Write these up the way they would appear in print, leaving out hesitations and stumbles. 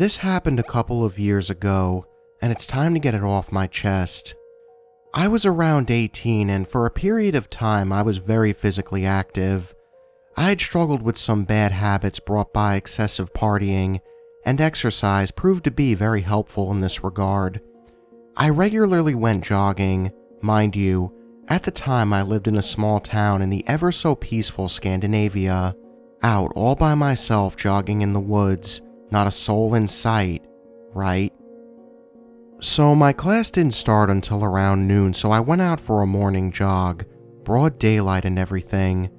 This happened a couple of years ago, and it's time to get it off my chest. I was around 18, and for a period of time I was very physically active. I had struggled with some bad habits brought by excessive partying, and exercise proved to be very helpful in this regard. I regularly went jogging. Mind you, at the time I lived in a small town in the ever so peaceful Scandinavia, out all by myself jogging in the woods, not a soul in sight, right? So my class didn't start until around noon, so I went out for a morning jog, broad daylight and everything.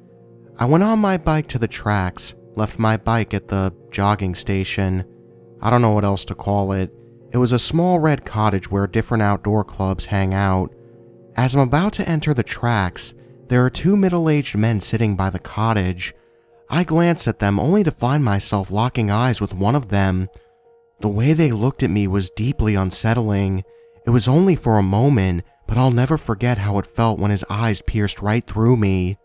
I went on my bike to the tracks, left my bike at the jogging station. I don't know what else to call it. It was a small red cottage where different outdoor clubs hang out. As I'm about to enter the tracks, there are two middle-aged men sitting by the cottage. I glance at them only to find myself locking eyes with one of them. The way they looked at me was deeply unsettling. It was only for a moment, but I'll never forget how it felt when his eyes pierced right through me.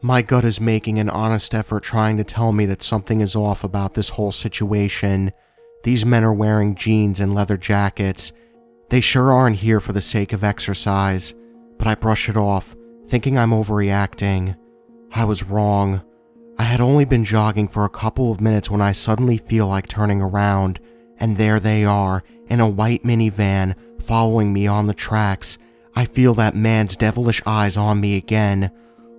My gut is making an honest effort trying to tell me that something is off about this whole situation. These men are wearing jeans and leather jackets. They sure aren't here for the sake of exercise, but I brush it off, thinking I'm overreacting. I was wrong. I had only been jogging for a couple of minutes when I suddenly feel like turning around, and there they are, in a white minivan, following me on the tracks. I feel that man's devilish eyes on me again.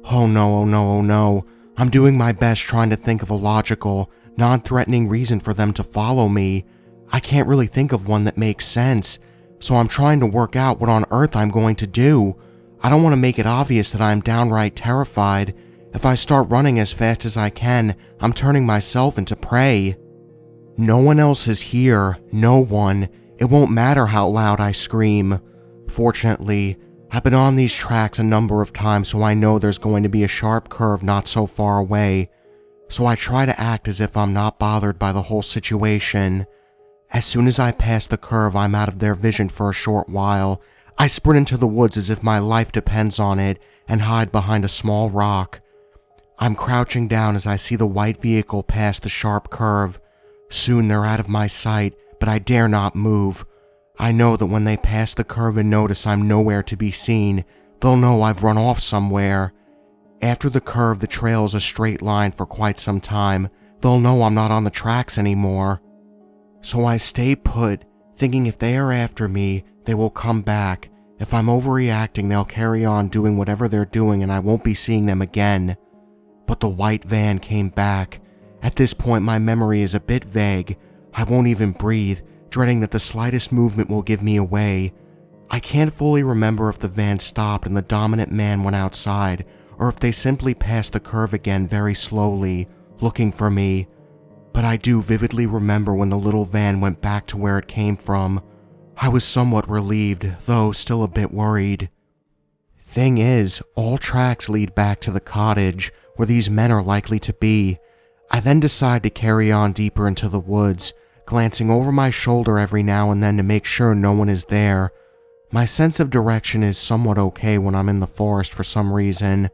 Oh no, oh no, oh no. I'm doing my best trying to think of a logical, non-threatening reason for them to follow me. I can't really think of one that makes sense, so I'm trying to work out what on earth I'm going to do. I don't want to make it obvious that I'm downright terrified. If I start running as fast as I can, I'm turning myself into prey. No one else is here, no one. It won't matter how loud I scream. Fortunately, I've been on these tracks a number of times, so I know there's going to be a sharp curve not so far away. So I try to act as if I'm not bothered by the whole situation. As soon as I pass the curve, I'm out of their vision for a short while. I sprint into the woods as if my life depends on it and hide behind a small rock. I'm crouching down as I see the white vehicle pass the sharp curve. Soon they're out of my sight, but I dare not move. I know that when they pass the curve and notice I'm nowhere to be seen, they'll know I've run off somewhere. After the curve, the trail is a straight line for quite some time. They'll know I'm not on the tracks anymore. So I stay put, thinking if they are after me, they will come back. If I'm overreacting, they'll carry on doing whatever they're doing and I won't be seeing them again. But the white van came back. At this point, my memory is a bit vague. I won't even breathe, dreading that the slightest movement will give me away. I can't fully remember if the van stopped and the dominant man went outside, or if they simply passed the curve again very slowly, looking for me. But I do vividly remember when the little van went back to where it came from. I was somewhat relieved, though still a bit worried. Thing is, all tracks lead back to the cottage, where these men are likely to be. I then decide to carry on deeper into the woods, glancing over my shoulder every now and then to make sure no one is there. My sense of direction is somewhat okay when I'm in the forest for some reason.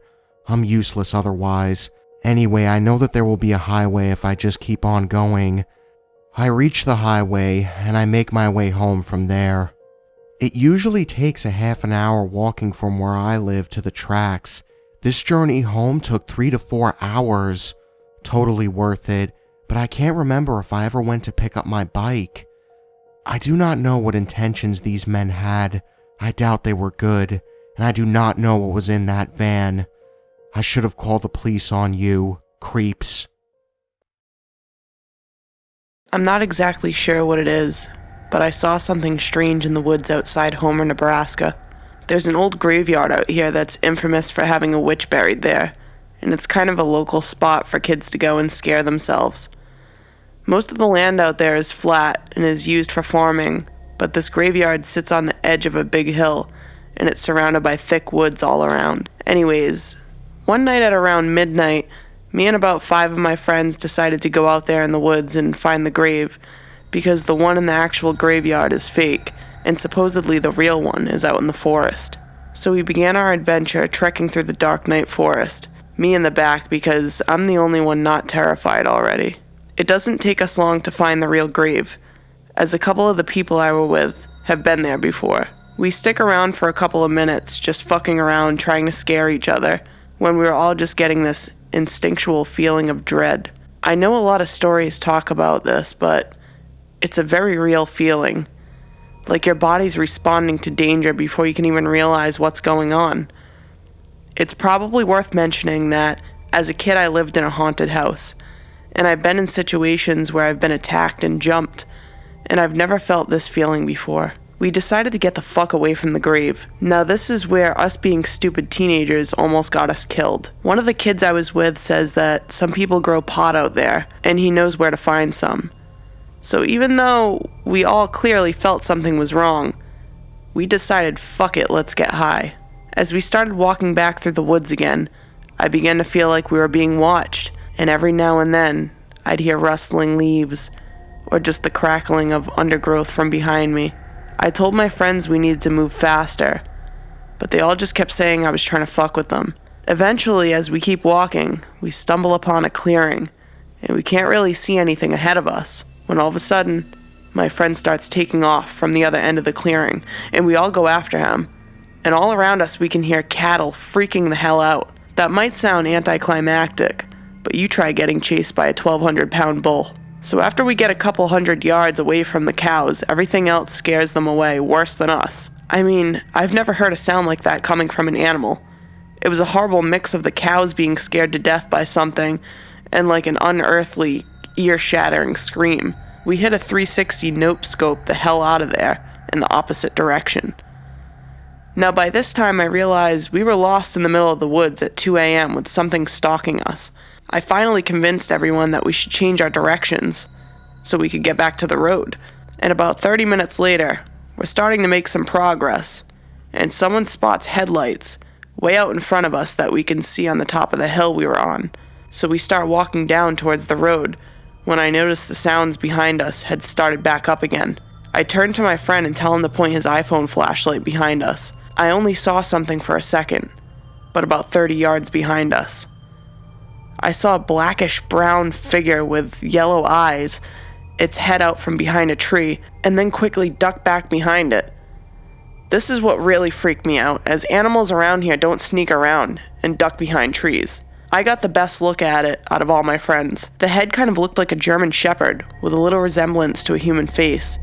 I'm useless otherwise. Anyway, I know that there will be a highway if I just keep on going. I reach the highway, and I make my way home from there. It usually takes a half an hour walking from where I live to the tracks. This journey home took 3 to 4 hours. Totally worth it, but I can't remember if I ever went to pick up my bike. I do not know what intentions these men had. I doubt they were good, and I do not know what was in that van. I should have called the police on you, creeps. I'm not exactly sure what it is, but I saw something strange in the woods outside Homer, Nebraska. There's an old graveyard out here that's infamous for having a witch buried there, and it's kind of a local spot for kids to go and scare themselves. Most of the land out there is flat and is used for farming, but this graveyard sits on the edge of a big hill, and it's surrounded by thick woods all around. Anyways, one night at around midnight, me and about 5 of my friends decided to go out there in the woods and find the grave, because the one in the actual graveyard is fake, and supposedly the real one is out in the forest. So we began our adventure trekking through the dark night forest, me in the back because I'm the only one not terrified already. It doesn't take us long to find the real grave, as a couple of the people I were with have been there before. We stick around for a couple of minutes just fucking around trying to scare each other when we were all just getting this instinctual feeling of dread. I know a lot of stories talk about this, but it's a very real feeling. Like your body's responding to danger before you can even realize what's going on. It's probably worth mentioning that as a kid I lived in a haunted house, and I've been in situations where I've been attacked and jumped, and I've never felt this feeling before. We decided to get the fuck away from the grave. Now this is where us being stupid teenagers almost got us killed. One of the kids I was with says that some people grow pot out there, and he knows where to find some. So even though we all clearly felt something was wrong, we decided fuck it, let's get high. As we started walking back through the woods again, I began to feel like we were being watched, and every now and then I'd hear rustling leaves, or just the crackling of undergrowth from behind me. I told my friends we needed to move faster, but they all just kept saying I was trying to fuck with them. Eventually, as we keep walking, we stumble upon a clearing, and we can't really see anything ahead of us, when all of a sudden, my friend starts taking off from the other end of the clearing, and we all go after him. And all around us we can hear cattle freaking the hell out. That might sound anticlimactic, but you try getting chased by a 1,200-pound bull. So after we get a couple hundred yards away from the cows, everything else scares them away worse than us. I mean, I've never heard a sound like that coming from an animal. It was a horrible mix of the cows being scared to death by something and like an unearthly, ear-shattering scream. We hit a 360 nope scope the hell out of there in the opposite direction. Now by this time I realized we were lost in the middle of the woods at 2 a.m. with something stalking us. I finally convinced everyone that we should change our directions so we could get back to the road. And about 30 minutes later, we're starting to make some progress, and someone spots headlights way out in front of us that we can see on the top of the hill we were on. So we start walking down towards the road when I noticed the sounds behind us had started back up again. I turned to my friend and tell him to point his iPhone flashlight behind us. I only saw something for a second, but about 30 yards behind us. I saw a blackish brown figure with yellow eyes, its head out from behind a tree, and then quickly duck back behind it. This is what really freaked me out, as animals around here don't sneak around and duck behind trees. I got the best look at it out of all my friends. The head kind of looked like a German shepherd, with a little resemblance to a human face,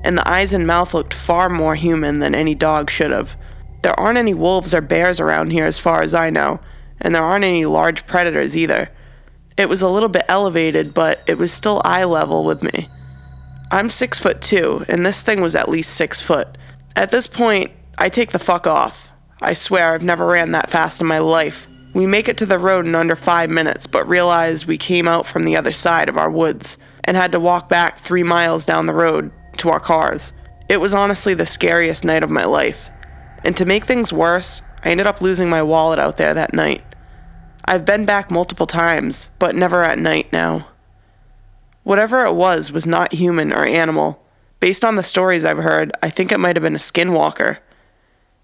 and the eyes and mouth looked far more human than any dog should have. There aren't any wolves or bears around here as far as I know, and there aren't any large predators either. It was a little bit elevated, but it was still eye level with me. I'm 6'2", and this thing was at least 6 foot. At this point, I take the fuck off. I swear I've never ran that fast in my life. We make it to the road in under 5 minutes, but realize we came out from the other side of our woods and had to walk back 3 miles down the road to our cars. It was honestly the scariest night of my life. And to make things worse, I ended up losing my wallet out there that night. I've been back multiple times, but never at night now. Whatever it was not human or animal. Based on the stories I've heard, I think it might have been a skinwalker.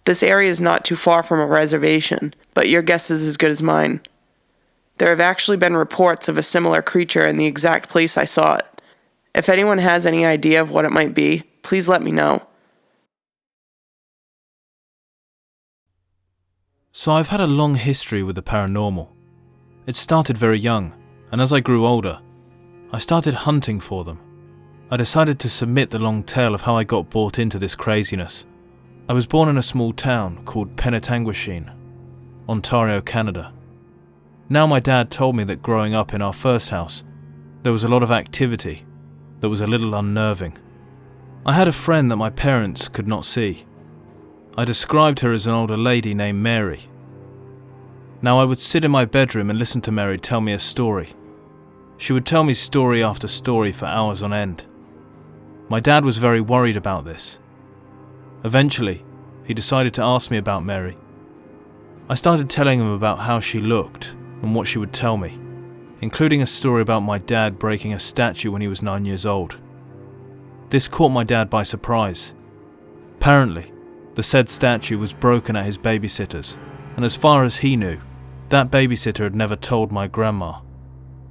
This area is not too far from a reservation, but your guess is as good as mine. There have actually been reports of a similar creature in the exact place I saw it. If anyone has any idea of what it might be, please let me know. So I've had a long history with the paranormal. It started very young, and as I grew older, I started hunting for them. I decided to submit the long tale of how I got brought into this craziness. I was born in a small town called Penetanguishene, Ontario, Canada. Now my dad told me that growing up in our first house, there was a lot of activity that was a little unnerving. I had a friend that my parents could not see. I described her as an older lady named Mary. Now I would sit in my bedroom and listen to Mary tell me a story. She would tell me story after story for hours on end. My dad was very worried about this. Eventually, he decided to ask me about Mary. I started telling him about how she looked and what she would tell me, including a story about my dad breaking a statue when he was 9 years old. This caught my dad by surprise. Apparently, the said statue was broken at his babysitter's, and as far as he knew, that babysitter had never told my grandma.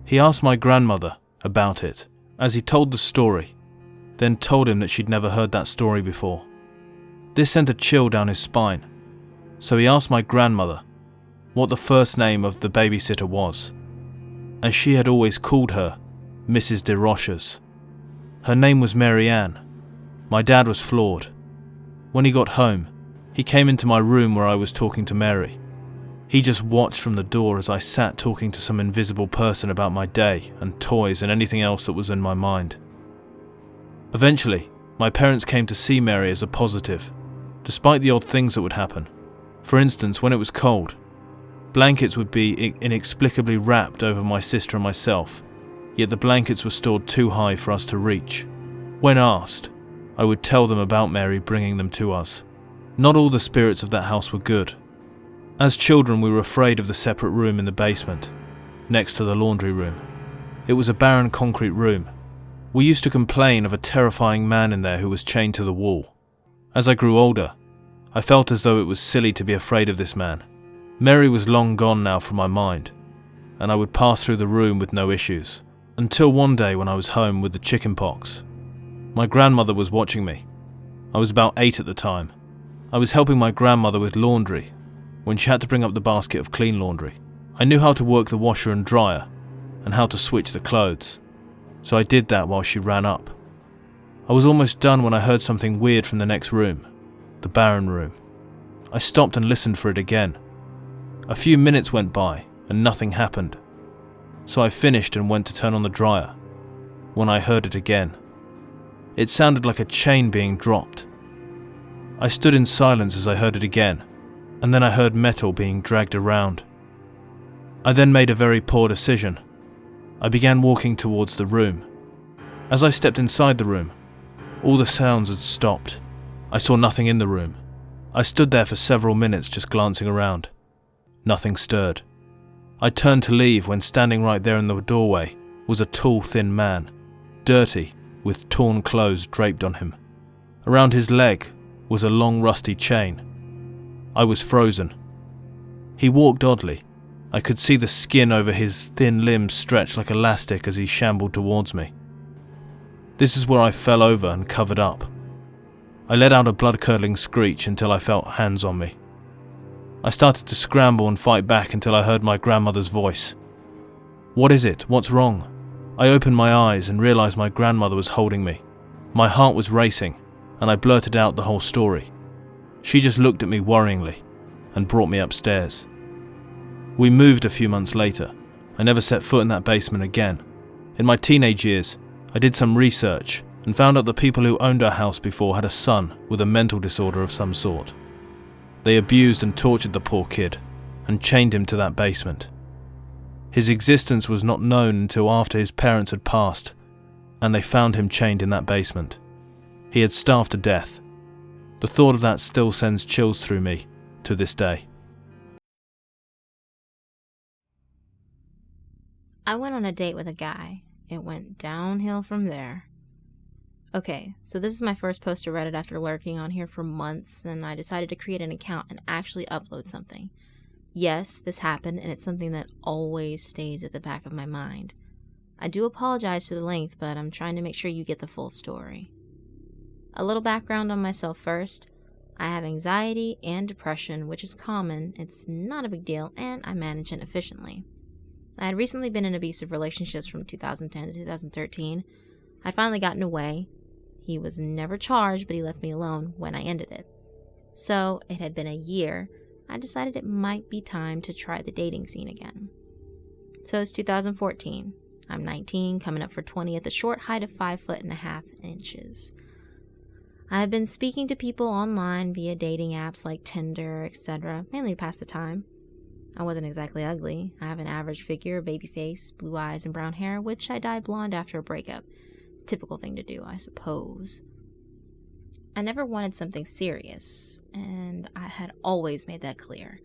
He asked my grandmother about it, as he told the story, then told him that she'd never heard that story before. This sent a chill down his spine, so he asked my grandmother what the first name of the babysitter was, as she had always called her Mrs. de Rochers. Her name was Mary Ann. My dad was floored. When he got home, he came into my room where I was talking to Mary. He just watched from the door as I sat talking to some invisible person about my day and toys and anything else that was in my mind. Eventually, my parents came to see Mary as a positive, despite the odd things that would happen. For instance, when it was cold, blankets would be inexplicably wrapped over my sister and myself, yet the blankets were stored too high for us to reach. When asked, I would tell them about Mary bringing them to us. Not all the spirits of that house were good. As children, we were afraid of the separate room in the basement, next to the laundry room. It was a barren concrete room. We used to complain of a terrifying man in there who was chained to the wall. As I grew older, I felt as though it was silly to be afraid of this man. Mary was long gone now from my mind, and I would pass through the room with no issues. Until one day when I was home with the chicken pox. My grandmother was watching me. I was about 8 at the time. I was helping my grandmother with laundry when she had to bring up the basket of clean laundry. I knew how to work the washer and dryer and how to switch the clothes, so I did that while she ran up. I was almost done when I heard something weird from the next room, the barren room. I stopped and listened for it again. A few minutes went by and nothing happened, so I finished and went to turn on the dryer when I heard it again. It sounded like a chain being dropped. I stood in silence as I heard it again, and then I heard metal being dragged around. I then made a very poor decision. I began walking towards the room. As I stepped inside the room, all the sounds had stopped. I saw nothing in the room. I stood there for several minutes just glancing around. Nothing stirred. I turned to leave when standing right there in the doorway was a tall, thin man, dirty, with torn clothes draped on him. Around his leg was a long rusty chain. I was frozen. He walked oddly. I could see the skin over his thin limbs stretch like elastic as he shambled towards me. This is where I fell over and covered up. I let out a blood-curdling screech until I felt hands on me. I started to scramble and fight back until I heard my grandmother's voice. "What is it? What's wrong?" I opened my eyes and realized my grandmother was holding me. My heart was racing, and I blurted out the whole story. She just looked at me worryingly and brought me upstairs. We moved a few months later. I never set foot in that basement again. In my teenage years, I did some research and found out that people who owned our house before had a son with a mental disorder of some sort. They abused and tortured the poor kid and chained him to that basement. His existence was not known until after his parents had passed, and they found him chained in that basement. He had starved to death. The thought of that still sends chills through me to this day. I went on a date with a guy. It went downhill from there. Okay, so this is my first post to Reddit after lurking on here for months, and I decided to create an account and actually upload something. Yes, this happened, and it's something that always stays at the back of my mind. I do apologize for the length, but I'm trying to make sure you get the full story. A little background on myself first. I have anxiety and depression, which is common, it's not a big deal, and I manage it efficiently. I had recently been in abusive relationships from 2010 to 2013. I'd finally gotten away. He was never charged, but he left me alone when I ended it. So, it had been a year. I decided it might be time to try the dating scene again. So it's 2014. I'm 19, coming up for 20 at the short height of 5'1.5". I have been speaking to people online via dating apps like Tinder, etc., mainly to pass the time. I wasn't exactly ugly. I have an average figure, baby face, blue eyes, and brown hair, which I dyed blonde after a breakup. Typical thing to do, I suppose. I never wanted something serious, and I had always made that clear.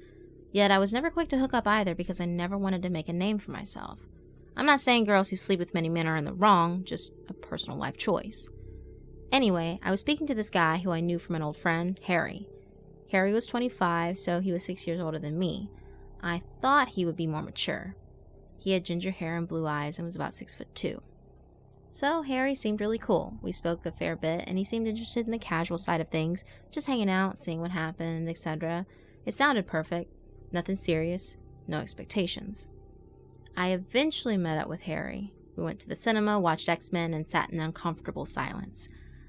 Yet I was never quick to hook up either because I never wanted to make a name for myself. I'm not saying girls who sleep with many men are in the wrong, just a personal life choice. Anyway, I was speaking to this guy who I knew from an old friend, Harry. Harry was 25, so he was 6 years older than me. I thought he would be more mature. He had ginger hair and blue eyes and was about 6'2". So Harry seemed really cool. We spoke a fair bit, and he seemed interested in the casual side of things, just hanging out, seeing what happened, etc. It sounded perfect. Nothing serious, no expectations. I eventually met up with Harry. We went to the cinema, watched X-Men, and sat in uncomfortable silence.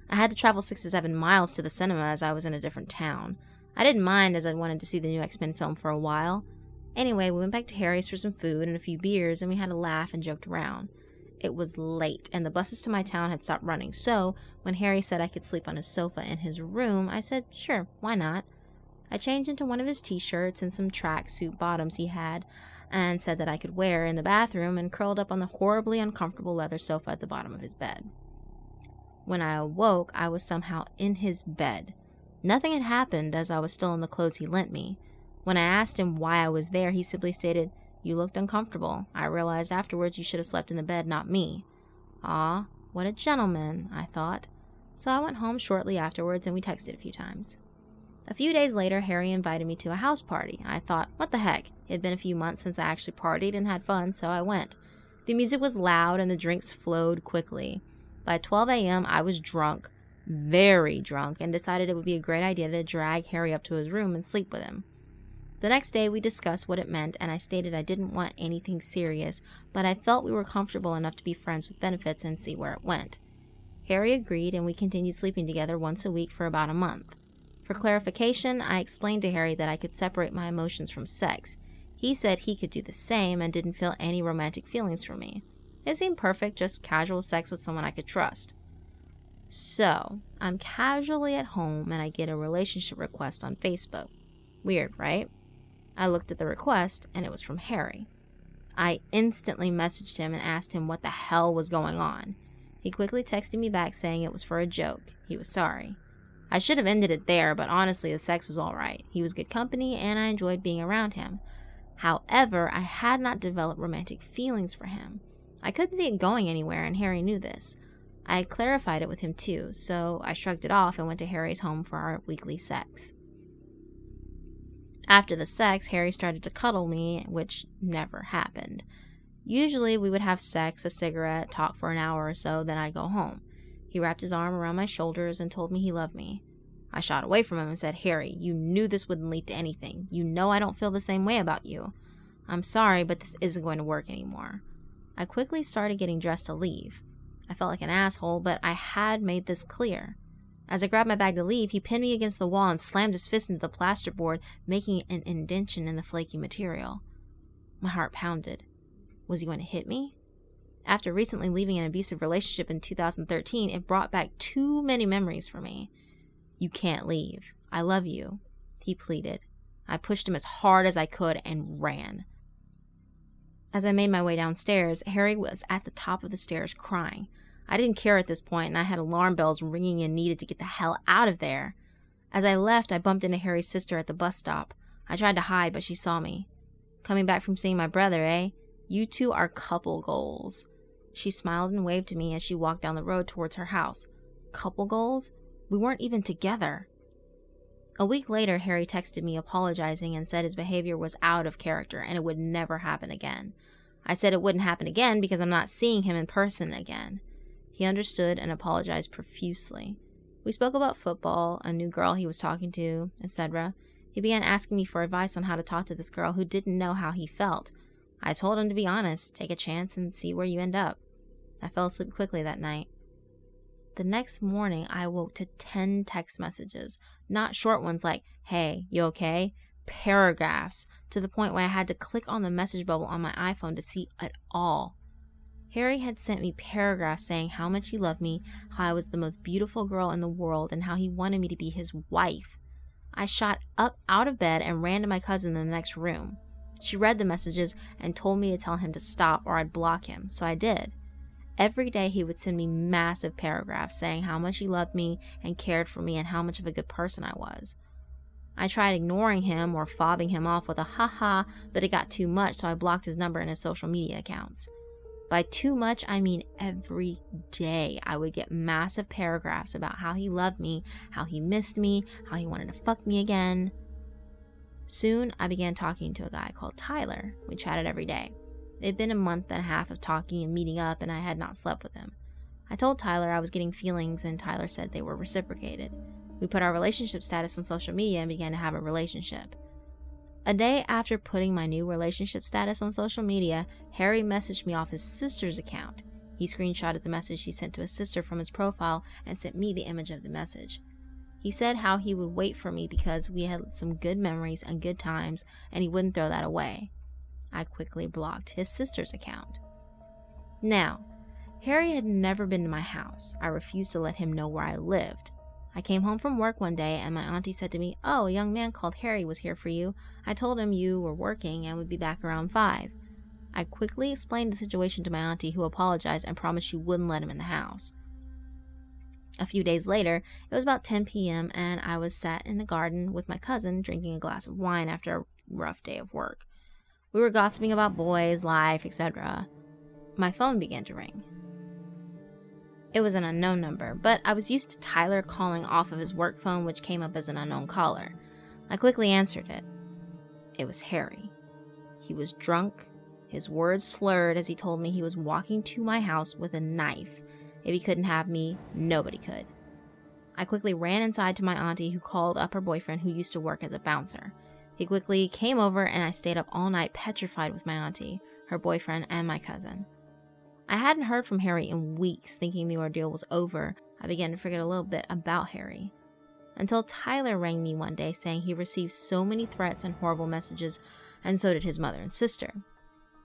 I had to travel 6 to 7 miles to the cinema as I was in a different town. I didn't mind as I wanted to see the new X-Men film for a while. Anyway, we went back to Harry's for some food and a few beers, and we had a laugh and joked around. It was late, and the buses to my town had stopped running, so when Harry said I could sleep on his sofa in his room, I said, sure, why not? I changed into one of his t-shirts and some tracksuit bottoms he had, and said that I could wear in the bathroom, and curled up on the horribly uncomfortable leather sofa at the bottom of his bed. When I awoke, I was somehow in his bed. Nothing had happened as I was still in the clothes he lent me. When I asked him why I was there, he simply stated, "You looked uncomfortable. I realized afterwards you should have slept in the bed, not me." Ah, what a gentleman, I thought. So I went home shortly afterwards and we texted a few times. A few days later, Harry invited me to a house party. I thought, what the heck? It had been a few months since I actually partied and had fun, so I went. The music was loud and the drinks flowed quickly. By 12 a.m., I was drunk, very drunk, and decided it would be a great idea to drag Harry up to his room and sleep with him. The next day, we discussed what it meant, and I stated I didn't want anything serious, but I felt we were comfortable enough to be friends with benefits and see where it went. Harry agreed, and we continued sleeping together once a week for about a month. For clarification, I explained to Harry that I could separate my emotions from sex. He said he could do the same and didn't feel any romantic feelings for me. It seemed perfect, just casual sex with someone I could trust. So, I'm casually at home and I get a relationship request on Facebook. Weird, right? I looked at the request and it was from Harry. I instantly messaged him and asked him what the hell was going on. He quickly texted me back saying it was for a joke. He was sorry. I should have ended it there, but honestly the sex was alright. He was good company and I enjoyed being around him. However, I had not developed romantic feelings for him. I couldn't see it going anywhere and Harry knew this. I had clarified it with him too, so I shrugged it off and went to Harry's home for our weekly sex. After the sex, Harry started to cuddle me, which never happened. Usually we would have sex, a cigarette, talk for an hour or so, then I'd go home. He wrapped his arm around my shoulders and told me he loved me. I shot away from him and said, "Harry, you knew this wouldn't lead to anything. You know I don't feel the same way about you. I'm sorry, but this isn't going to work anymore." I quickly started getting dressed to leave. I felt like an asshole, but I had made this clear. As I grabbed my bag to leave, he pinned me against the wall and slammed his fist into the plasterboard, making an indentation in the flaky material. My heart pounded. Was he going to hit me? After recently leaving an abusive relationship in 2013, it brought back too many memories for me. "You can't leave. I love you," he pleaded. I pushed him as hard as I could and ran. As I made my way downstairs, Harry was at the top of the stairs crying. I didn't care at this point, and I had alarm bells ringing and needed to get the hell out of there. As I left, I bumped into Harry's sister at the bus stop. I tried to hide, but she saw me. "Coming back from seeing my brother, eh? You two are couple goals." She smiled and waved to me as she walked down the road towards her house. Couple goals? We weren't even together. A week later, Harry texted me apologizing and said his behavior was out of character and it would never happen again. I said it wouldn't happen again because I'm not seeing him in person again. He understood and apologized profusely. We spoke about football, a new girl he was talking to, etc. He began asking me for advice on how to talk to this girl who didn't know how he felt. I told him to be honest, take a chance, and see where you end up. I fell asleep quickly that night. The next morning, I woke to 10 text messages. Not short ones like, "Hey, you okay?" Paragraphs, to the point where I had to click on the message bubble on my iPhone to see it all. Harry had sent me paragraphs saying how much he loved me, how I was the most beautiful girl in the world, and how he wanted me to be his wife. I shot up out of bed and ran to my cousin in the next room. She read the messages and told me to tell him to stop or I'd block him, so I did. Every day he would send me massive paragraphs saying how much he loved me and cared for me and how much of a good person I was. I tried ignoring him or fobbing him off with a haha, but it got too much, so I blocked his number and his social media accounts. By too much, I mean every day I would get massive paragraphs about how he loved me, how he missed me, how he wanted to fuck me again. Soon, I began talking to a guy called Tyler. We chatted every day. It had been a month and a half of talking and meeting up, and I had not slept with him. I told Tyler I was getting feelings, and Tyler said they were reciprocated. We put our relationship status on social media and began to have a relationship. A day after putting my new relationship status on social media, Harry messaged me off his sister's account. He screenshotted the message he sent to his sister from his profile and sent me the image of the message. He said how he would wait for me because we had some good memories and good times, and he wouldn't throw that away. I quickly blocked his sister's account. Now, Harry had never been to my house. I refused to let him know where I lived. I came home from work one day and my auntie said to me, "Oh, a young man called Harry was here for you. I told him you were working and would be back around 5. I quickly explained the situation to my auntie, who apologized and promised she wouldn't let him in the house. A few days later, it was about 10 p.m. and I was sat in the garden with my cousin drinking a glass of wine after a rough day of work. We were gossiping about boys, life, etc. My phone began to ring. It was an unknown number, but I was used to Tyler calling off of his work phone, which came up as an unknown caller. I quickly answered it. It was Harry. He was drunk, his words slurred as he told me he was walking to my house with a knife. If he couldn't have me, nobody could. I quickly ran inside to my auntie, who called up her boyfriend, who used to work as a bouncer. He quickly came over and I stayed up all night petrified with my auntie, her boyfriend, and my cousin. I hadn't heard from Harry in weeks. Thinking the ordeal was over, I began to forget a little bit about Harry. Until Tyler rang me one day saying he received so many threats and horrible messages, and so did his mother and sister.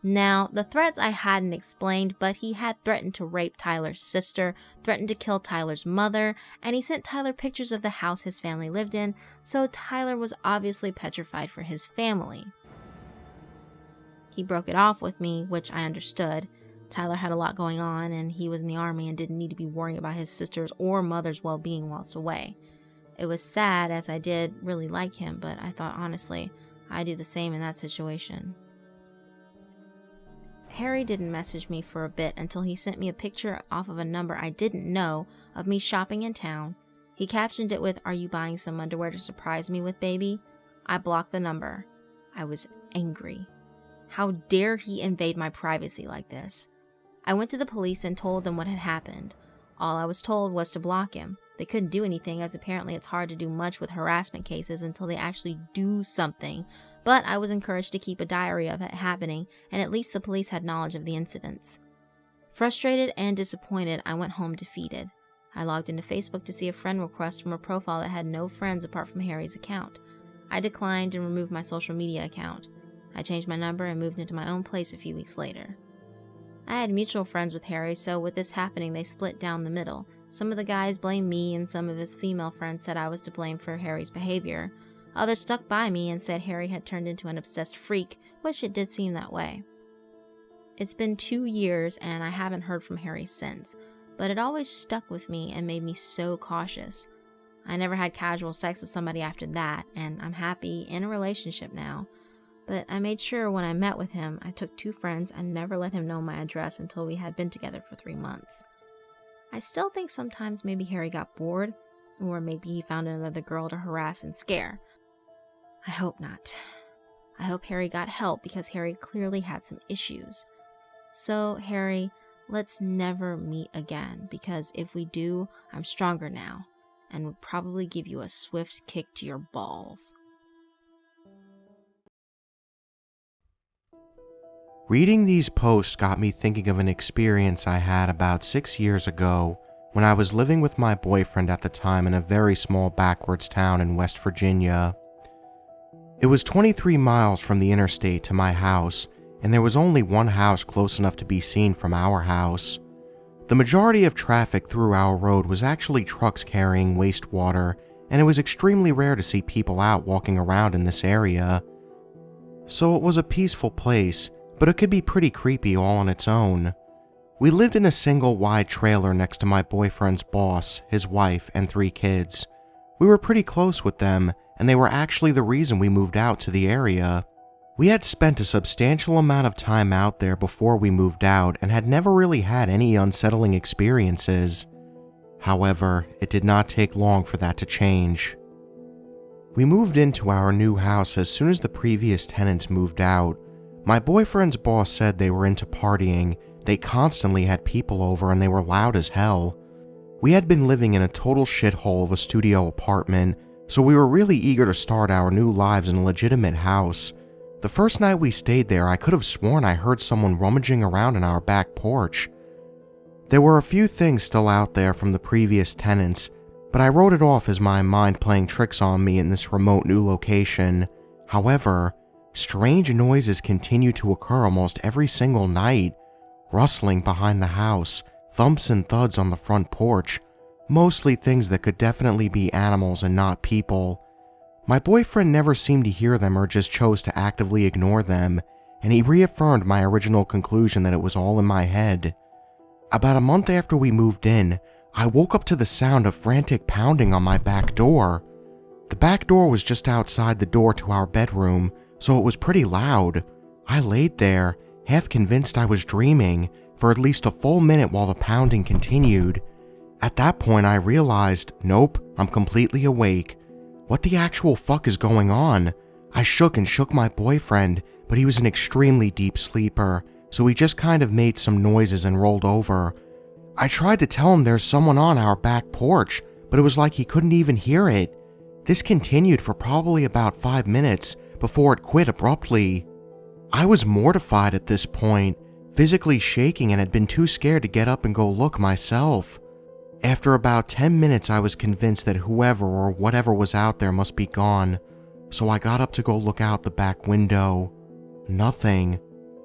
Now, the threats I hadn't explained, but he had threatened to rape Tyler's sister, threatened to kill Tyler's mother, and he sent Tyler pictures of the house his family lived in, so Tyler was obviously petrified for his family. He broke it off with me, which I understood. Tyler had a lot going on, and he was in the army and didn't need to be worrying about his sister's or mother's well-being whilst away. It was sad, as I did really like him, but I thought, honestly, I'd do the same in that situation. Harry didn't message me for a bit until he sent me a picture off of a number I didn't know of me shopping in town. He captioned it with, "Are you buying some underwear to surprise me with, baby?" I blocked the number. I was angry. How dare he invade my privacy like this? I went to the police and told them what had happened. All I was told was to block him. They couldn't do anything, as apparently it's hard to do much with harassment cases until they actually do something, but I was encouraged to keep a diary of it happening, and at least the police had knowledge of the incidents. Frustrated and disappointed, I went home defeated. I logged into Facebook to see a friend request from a profile that had no friends apart from Harry's account. I declined and removed my social media account. I changed my number and moved into my own place a few weeks later. I had mutual friends with Harry, so with this happening, they split down the middle. Some of the guys blamed me, and some of his female friends said I was to blame for Harry's behavior. Others stuck by me and said Harry had turned into an obsessed freak, which it did seem that way. It's been 2 years, and I haven't heard from Harry since, but it always stuck with me and made me so cautious. I never had casual sex with somebody after that, and I'm happy in a relationship now. But I made sure when I met with him, I took 2 friends and never let him know my address until we had been together for 3 months. I still think sometimes maybe Harry got bored, or maybe he found another girl to harass and scare. I hope not. I hope Harry got help, because Harry clearly had some issues. So, Harry, let's never meet again, because if we do, I'm stronger now, and would probably give you a swift kick to your balls. Reading these posts got me thinking of an experience I had about 6 years ago when I was living with my boyfriend at the time in a very small backwards town in West Virginia. It was 23 miles from the interstate to my house, and there was only one house close enough to be seen from our house. The majority of traffic through our road was actually trucks carrying wastewater, and it was extremely rare to see people out walking around in this area. So it was a peaceful place, but it could be pretty creepy all on its own. We lived in a single wide trailer next to my boyfriend's boss, his wife, and 3 kids. We were pretty close with them, and they were actually the reason we moved out to the area. We had spent a substantial amount of time out there before we moved out and had never really had any unsettling experiences. However, it did not take long for that to change. We moved into our new house as soon as the previous tenants moved out. My boyfriend's boss said they were into partying, they constantly had people over and they were loud as hell. We had been living in a total shithole of a studio apartment, so we were really eager to start our new lives in a legitimate house. The first night we stayed there, I could have sworn I heard someone rummaging around in our back porch. There were a few things still out there from the previous tenants, but I wrote it off as my mind playing tricks on me in this remote new location. However, strange noises continued to occur almost every single night. Rustling behind the house, thumps and thuds on the front porch, mostly things that could definitely be animals and not people. My boyfriend never seemed to hear them or just chose to actively ignore them, and he reaffirmed my original conclusion that it was all in my head. About a month after we moved in, I woke up to the sound of frantic pounding on my back door. The back door was just outside the door to our bedroom, so it was pretty loud. I laid there, half convinced I was dreaming, for at least a full minute while the pounding continued. At that point I realized, nope, I'm completely awake. What the actual fuck is going on? I shook my boyfriend, but he was an extremely deep sleeper, so he just kind of made some noises and rolled over. I tried to tell him there's someone on our back porch, but it was like he couldn't even hear it. This continued for probably about 5 minutes before it quit abruptly. I was mortified at this point, physically shaking, and had been too scared to get up and go look myself. After about 10 minutes, I was convinced that whoever or whatever was out there must be gone, so I got up to go look out the back window. Nothing.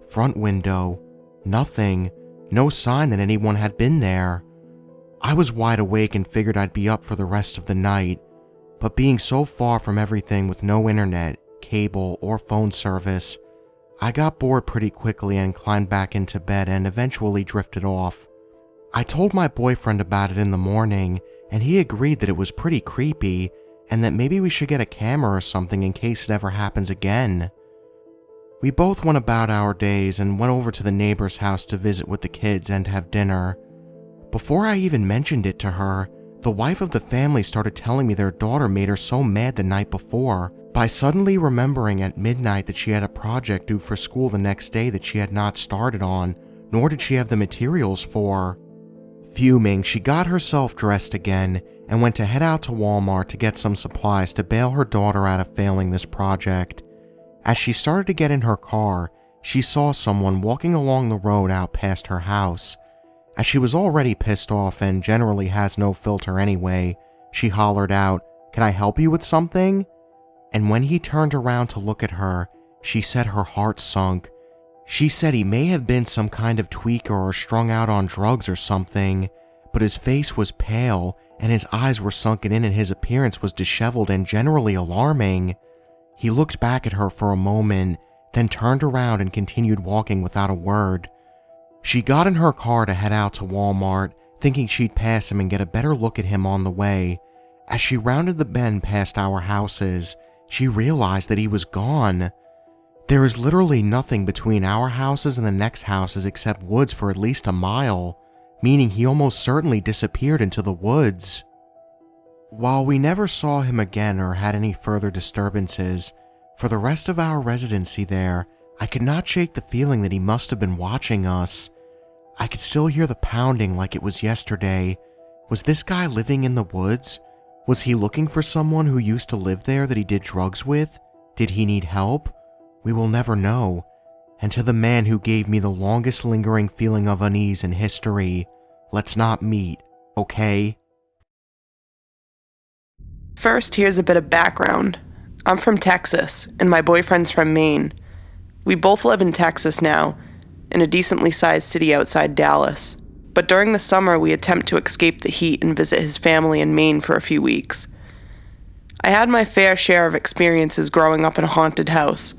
Front window. Nothing. No sign that anyone had been there. I was wide awake and figured I'd be up for the rest of the night, but being so far from everything with no internet, cable, or phone service, I got bored pretty quickly and climbed back into bed and eventually drifted off. I told my boyfriend about it in the morning, and he agreed that it was pretty creepy and that maybe we should get a camera or something in case it ever happens again. We both went about our days and went over to the neighbor's house to visit with the kids and have dinner. Before I even mentioned it to her, the wife of the family started telling me their daughter made her so mad the night before by suddenly remembering at midnight that she had a project due for school the next day that she had not started on, nor did she have the materials for. Fuming, she got herself dressed again and went to head out to Walmart to get some supplies to bail her daughter out of failing this project. As she started to get in her car, she saw someone walking along the road out past her house. As she was already pissed off and generally has no filter anyway, she hollered out, "Can I help you with something?" And when he turned around to look at her, she said her heart sunk. She said he may have been some kind of tweaker or strung out on drugs or something, but his face was pale and his eyes were sunken in and his appearance was disheveled and generally alarming. He looked back at her for a moment, then turned around and continued walking without a word. She got in her car to head out to Walmart, thinking she'd pass him and get a better look at him on the way. As she rounded the bend past our houses, she realized that he was gone. There is literally nothing between our houses and the next houses except woods for at least a mile, meaning he almost certainly disappeared into the woods. While we never saw him again or had any further disturbances, for the rest of our residency there, I could not shake the feeling that he must have been watching us. I could still hear the pounding like it was yesterday. Was this guy living in the woods? Was he looking for someone who used to live there that he did drugs with? Did he need help? We will never know. And to the man who gave me the longest lingering feeling of unease in history, let's not meet, okay? First, here's a bit of background. I'm from Texas, and my boyfriend's from Maine. We both live in Texas now, in a decently sized city outside Dallas. But during the summer, we attempt to escape the heat and visit his family in Maine for a few weeks. I had my fair share of experiences growing up in a haunted house,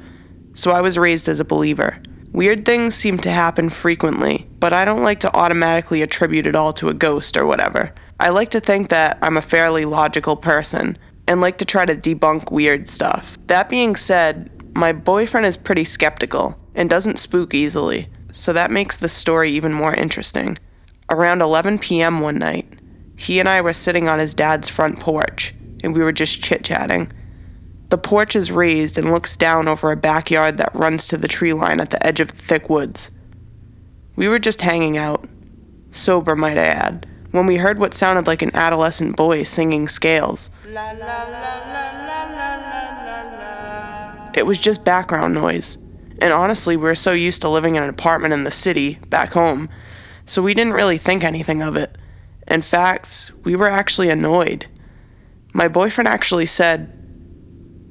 so I was raised as a believer. Weird things seem to happen frequently, but I don't like to automatically attribute it all to a ghost or whatever. I like to think that I'm a fairly logical person, and like to try to debunk weird stuff. That being said, my boyfriend is pretty skeptical, and doesn't spook easily, so that makes the story even more interesting. Around 11 p.m. one night, he and I were sitting on his dad's front porch, and we were just chit-chatting. The porch is raised and looks down over a backyard that runs to the tree line at the edge of the thick woods. We were just hanging out. Sober, might I add, when we heard what sounded like an adolescent boy singing scales. It was just background noise. And honestly, we were so used to living in an apartment in the city, back home, so we didn't really think anything of it. In fact, we were actually annoyed. My boyfriend actually said,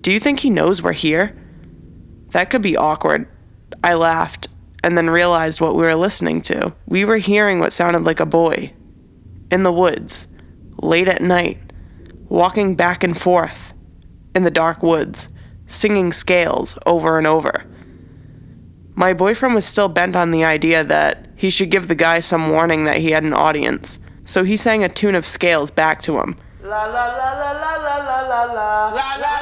"Do you think he knows we're here?" That could be awkward. I laughed, and then realized what we were listening to. We were hearing what sounded like a boy. In the woods, late at night, walking back and forth, in the dark woods, singing scales over and over. My boyfriend was still bent on the idea that he should give the guy some warning that he had an audience, so he sang a tune of scales back to him. La la la la la la la la la la la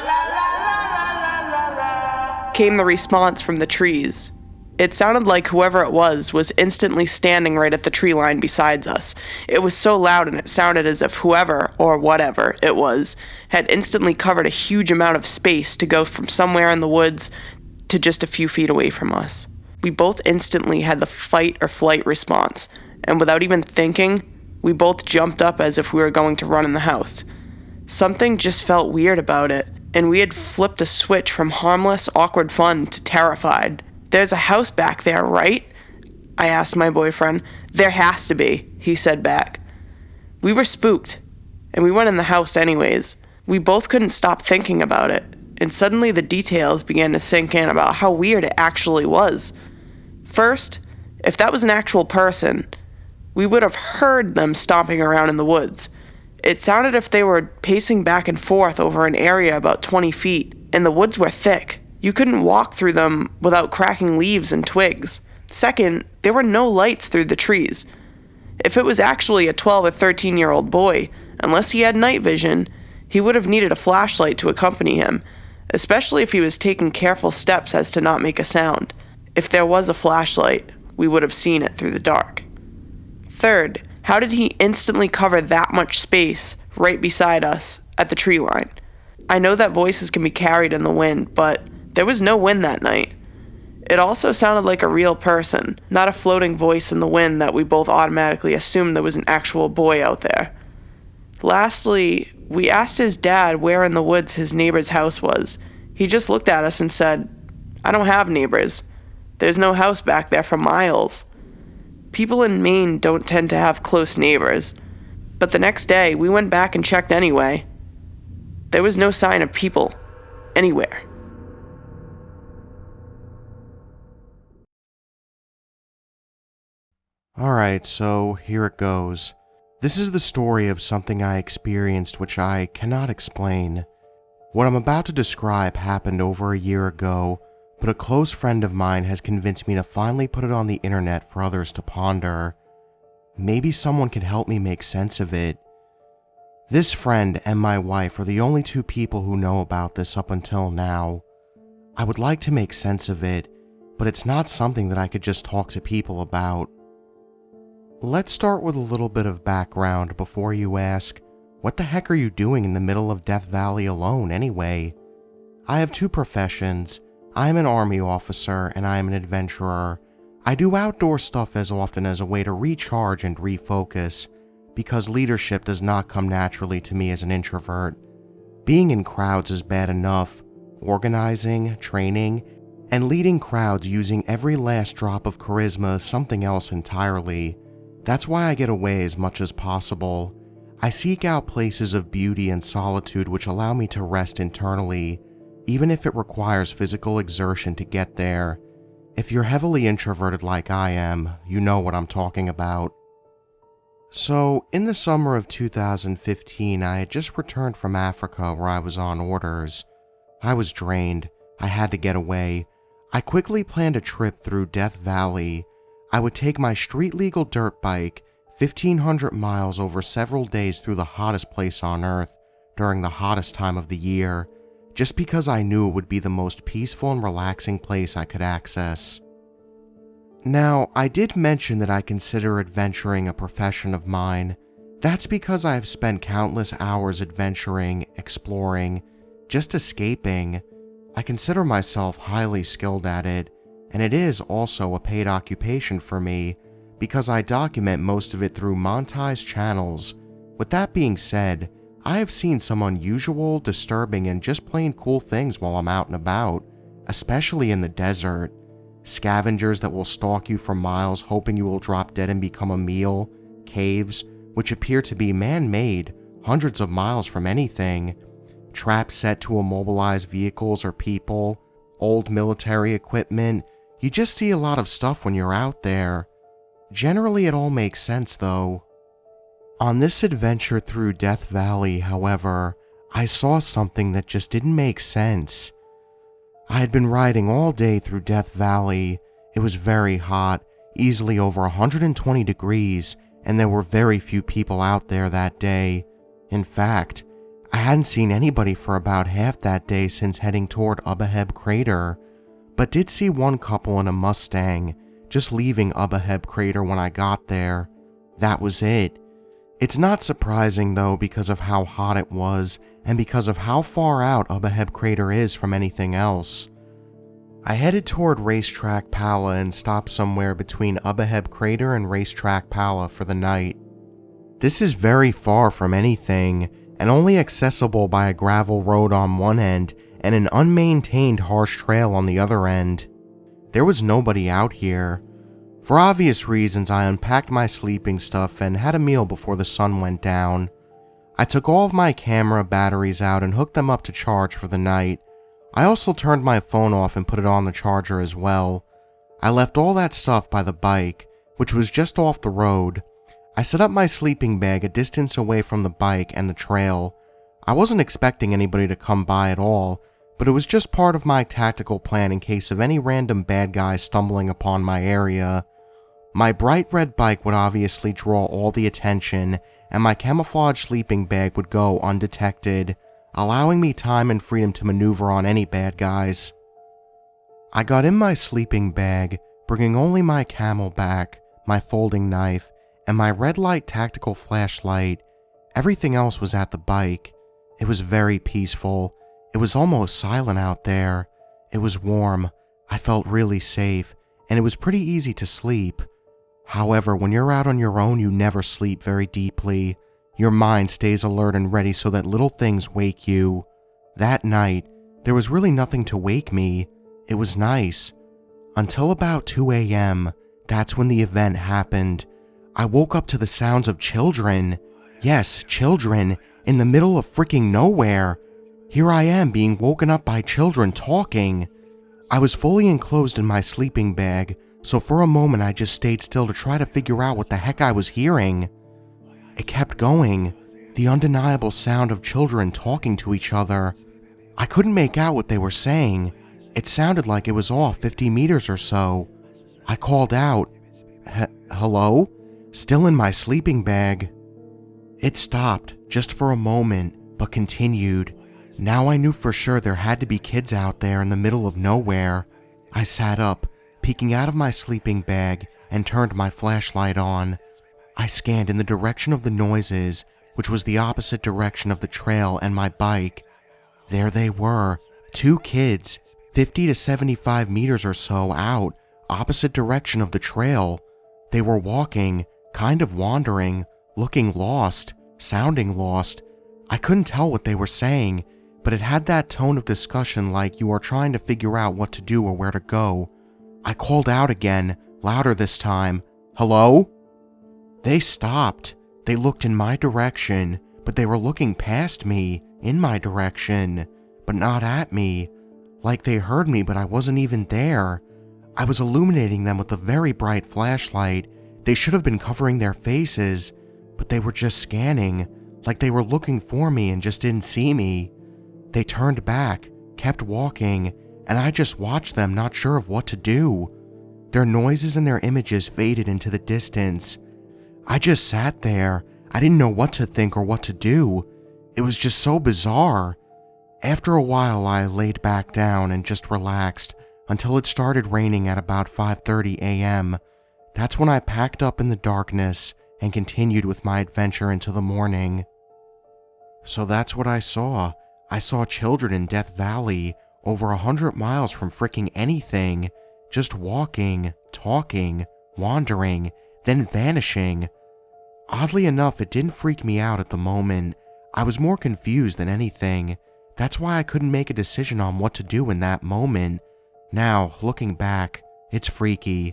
la, came the response from the trees. It sounded like whoever it was instantly standing right at the tree line beside us. It was so loud and it sounded as if whoever, or whatever it was, had instantly covered a huge amount of space to go from somewhere in the woods to just a few feet away from us. We both instantly had the fight or flight response, and without even thinking, we both jumped up as if we were going to run in the house. Something just felt weird about it, and we had flipped a switch from harmless, awkward fun to terrified. "There's a house back there, right?" I asked my boyfriend. "There has to be," he said back. We were spooked, and we went in the house anyways. We both couldn't stop thinking about it, and suddenly the details began to sink in about how weird it actually was. First, if that was an actual person, we would have heard them stomping around in the woods. It sounded as if they were pacing back and forth over an area about 20 feet, and the woods were thick. You couldn't walk through them without cracking leaves and twigs. Second, there were no lights through the trees. If it was actually a 12 or 13-year-old boy, unless he had night vision, he would have needed a flashlight to accompany him, especially if he was taking careful steps as to not make a sound. If there was a flashlight, we would have seen it through the dark. Third, how did he instantly cover that much space right beside us at the tree line? I know that voices can be carried in the wind, but there was no wind that night. It also sounded like a real person, not a floating voice in the wind that we both automatically assumed there was an actual boy out there. Lastly, we asked his dad where in the woods his neighbor's house was. He just looked at us and said, "I don't have neighbors. There's no house back there for miles." People in Maine don't tend to have close neighbors. But the next day, we went back and checked anyway. There was no sign of people anywhere. Alright, so here it goes. This is the story of something I experienced which I cannot explain. What I'm about to describe happened over a year ago, but a close friend of mine has convinced me to finally put it on the internet for others to ponder. Maybe someone can help me make sense of it. This friend and my wife are the only two people who know about this up until now. I would like to make sense of it, but it's not something that I could just talk to people about. Let's start with a little bit of background before you ask, what the heck are you doing in the middle of Death Valley alone anyway? I have two professions. I'm an army officer and I'm an adventurer. I do outdoor stuff as often as a way to recharge and refocus, because leadership does not come naturally to me as an introvert. Being in crowds is bad enough. Organizing, training, and leading crowds using every last drop of charisma is something else entirely. That's why I get away as much as possible. I seek out places of beauty and solitude which allow me to rest internally, even if it requires physical exertion to get there. If you're heavily introverted like I am, you know what I'm talking about. So, in the summer of 2015, I had just returned from Africa where I was on orders. I was drained. I had to get away. I quickly planned a trip through Death Valley. I would take my street-legal dirt bike 1,500 miles over several days through the hottest place on Earth during the hottest time of the year, just because I knew it would be the most peaceful and relaxing place I could access. Now, I did mention that I consider adventuring a profession of mine. That's because I have spent countless hours adventuring, exploring, just escaping. I consider myself highly skilled at it, and it is also a paid occupation for me, because I document most of it through montage channels. With that being said, I have seen some unusual, disturbing, and just plain cool things while I'm out and about, especially in the desert. Scavengers that will stalk you for miles hoping you will drop dead and become a meal, caves, which appear to be man-made, hundreds of miles from anything, traps set to immobilize vehicles or people, old military equipment. You just see a lot of stuff when you're out there. Generally, it all makes sense though. On this adventure through Death Valley, however, I saw something that just didn't make sense. I had been riding all day through Death Valley. It was very hot, easily over 120 degrees, and there were very few people out there that day. In fact, I hadn't seen anybody for about half that day since heading toward Ubaheb Crater, but did see one couple in a Mustang, just leaving Ubaheb Crater when I got there. That was it. It's not surprising though because of how hot it was and because of how far out Ubaheb Crater is from anything else. I headed toward Racetrack Pala and stopped somewhere between Ubaheb Crater and Racetrack Pala for the night. This is very far from anything and only accessible by a gravel road on one end and an unmaintained harsh trail on the other end. There was nobody out here. For obvious reasons, I unpacked my sleeping stuff and had a meal before the sun went down. I took all of my camera batteries out and hooked them up to charge for the night. I also turned my phone off and put it on the charger as well. I left all that stuff by the bike, which was just off the road. I set up my sleeping bag a distance away from the bike and the trail. I wasn't expecting anybody to come by at all, but it was just part of my tactical plan in case of any random bad guys stumbling upon my area. My bright red bike would obviously draw all the attention, and my camouflage sleeping bag would go undetected, allowing me time and freedom to maneuver on any bad guys. I got in my sleeping bag, bringing only my camelback, my folding knife, and my red light tactical flashlight. Everything else was at the bike. It was very peaceful. It was almost silent out there. It was warm. I felt really safe, and it was pretty easy to sleep. However, when you're out on your own, you never sleep very deeply. Your mind stays alert and ready so that little things wake you. That night, there was really nothing to wake me. It was nice. Until about 2 a.m., that's when the event happened. I woke up to the sounds of children. Yes, children, in the middle of freaking nowhere. Here I am being woken up by children talking. I was fully enclosed in my sleeping bag, so for a moment I just stayed still to try to figure out what the heck I was hearing. It kept going, the undeniable sound of children talking to each other. I couldn't make out what they were saying. It sounded like it was off 50 meters or so. I called out, "Hello?" Still in my sleeping bag. It stopped, just for a moment, but continued. Now I knew for sure there had to be kids out there in the middle of nowhere. I sat up, peeking out of my sleeping bag, and turned my flashlight on. I scanned in the direction of the noises, which was the opposite direction of the trail and my bike. There they were, 2 kids, 50 to 75 meters or so out, opposite direction of the trail. They were walking, kind of wandering, looking lost, sounding lost. I couldn't tell what they were saying, but it had that tone of discussion like you are trying to figure out what to do or where to go. I called out again, louder this time, "Hello?" They stopped. They looked in my direction, but they were looking past me, in my direction, but not at me. Like they heard me, but I wasn't even there. I was illuminating them with a very bright flashlight. They should have been covering their faces, but they were just scanning, like they were looking for me and just didn't see me. They turned back, kept walking, and I just watched them, not sure of what to do. Their noises and their images faded into the distance. I just sat there. I didn't know what to think or what to do. It was just so bizarre. After a while, I laid back down and just relaxed until it started raining at about 5:30 a.m. That's when I packed up in the darkness and continued with my adventure into the morning. So that's what I saw. I saw children in Death Valley, over 100 miles from fricking anything, just walking, talking, wandering, then vanishing. Oddly enough, it didn't freak me out at the moment. I was more confused than anything. That's why I couldn't make a decision on what to do in that moment. Now, looking back, it's freaky.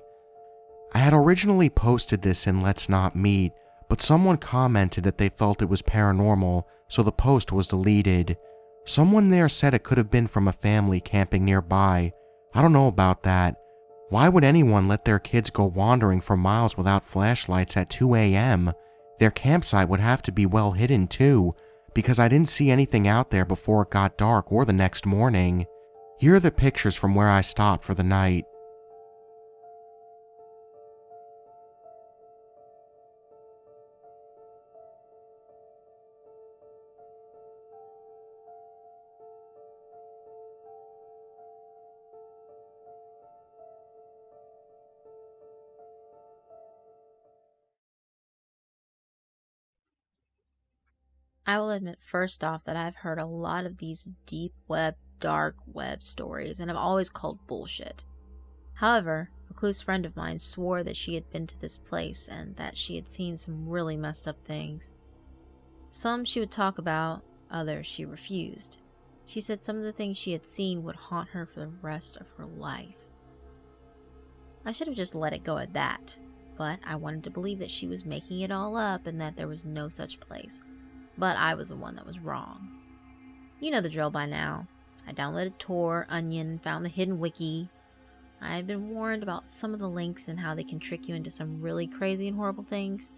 I had originally posted this in Let's Not Meet, but someone commented that they felt it was paranormal, so the post was deleted. Someone there said it could have been from a family camping nearby. I don't know about that. Why would anyone let their kids go wandering for miles without flashlights at 2 a.m.? Their campsite would have to be well hidden too, because I didn't see anything out there before it got dark or the next morning. Here are the pictures from where I stopped for the night. I will admit first off that I've heard a lot of these deep web, dark web stories and have always called bullshit. However, a close friend of mine swore that she had been to this place and that she had seen some really messed up things. Some she would talk about, others she refused. She said some of the things she had seen would haunt her for the rest of her life. I should have just let it go at that, but I wanted to believe that she was making it all up and that there was no such place. But I was the one that was wrong. You know the drill by now. I downloaded Tor, Onion, and found the hidden wiki. I had been warned about some of the links and how they can trick you into some really crazy and horrible things.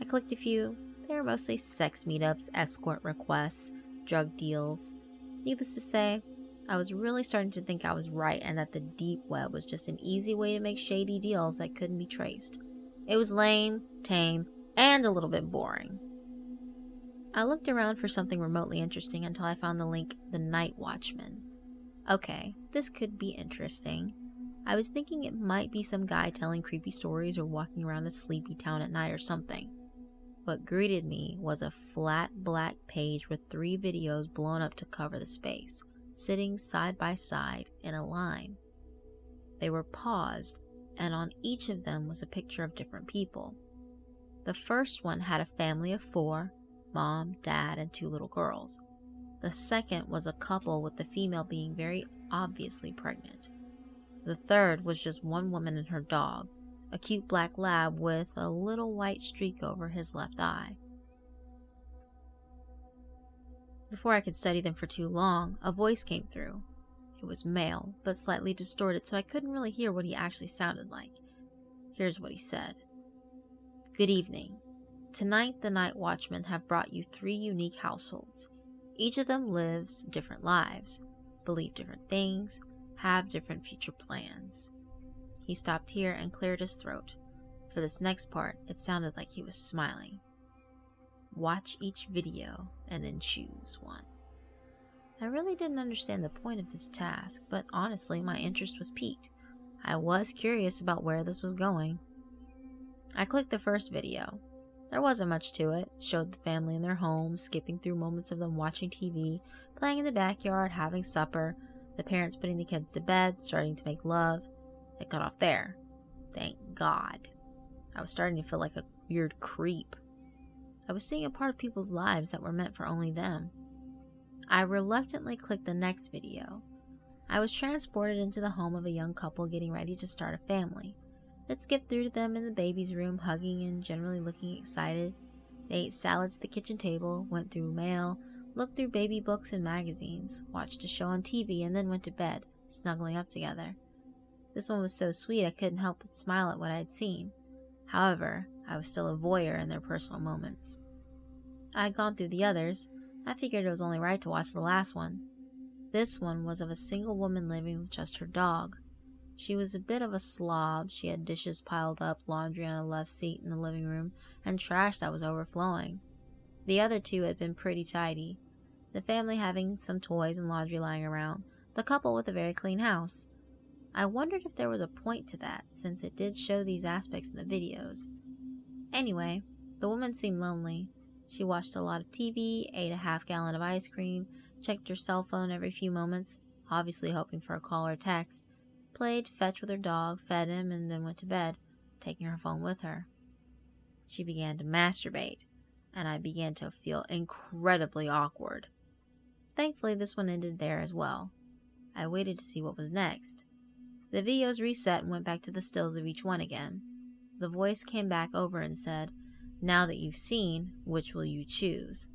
I clicked a few. They were mostly sex meetups, escort requests, drug deals. Needless to say, I was really starting to think I was right and that the deep web was just an easy way to make shady deals that couldn't be traced. It was lame, tame, and a little bit boring. I looked around for something remotely interesting until I found the link, The Night Watchman. Okay, this could be interesting. I was thinking it might be some guy telling creepy stories or walking around a sleepy town at night or something. What greeted me was a flat black page with 3 videos blown up to cover the space, sitting side by side in a line. They were paused, and on each of them was a picture of different people. The first one had a family of 4, Mom, Dad, and 2 little girls. The second was a couple with the female being very obviously pregnant. The third was just one woman and her dog, a cute black lab with a little white streak over his left eye. Before I could study them for too long, a voice came through. It was male, but slightly distorted, so I couldn't really hear what he actually sounded like. Here's what he said. Good evening. Tonight, the Night Watchmen have brought you 3 unique households. Each of them lives different lives, believe different things, have different future plans. He stopped here and cleared his throat. For this next part, it sounded like he was smiling. Watch each video and then choose one. I really didn't understand the point of this task, but honestly, my interest was piqued. I was curious about where this was going. I clicked the first video. There wasn't much to it. Showed the family in their home, skipping through moments of them watching TV, playing in the backyard, having supper, the parents putting the kids to bed, starting to make love. It got off there. Thank God. I was starting to feel like a weird creep. I was seeing a part of people's lives that were meant for only them. I reluctantly clicked the next video. I was transported into the home of a young couple getting ready to start a family. It skipped through to them in the baby's room, hugging and generally looking excited. They ate salads at the kitchen table, went through mail, looked through baby books and magazines, watched a show on TV, and then went to bed, snuggling up together. This one was so sweet I couldn't help but smile at what I had seen. However, I was still a voyeur in their personal moments. I had gone through the others. I figured it was only right to watch the last one. This one was of a single woman living with just her dog. She was a bit of a slob. She had dishes piled up, laundry on a left seat in the living room, and trash that was overflowing. The other 2 had been pretty tidy. The family having some toys and laundry lying around. The couple with a very clean house. I wondered if there was a point to that, since it did show these aspects in the videos. Anyway, the woman seemed lonely. She watched a lot of TV, ate a half-gallon of ice cream, checked her cell phone every few moments, obviously hoping for a call or text, played fetch with her dog, fed him, and then went to bed, taking her phone with her. She began to masturbate, and I began to feel incredibly awkward. Thankfully, this one ended there as well. I waited to see what was next. The videos reset and went back to the stills of each one again. The voice came back over and said, "Now that you've seen, which will you choose?"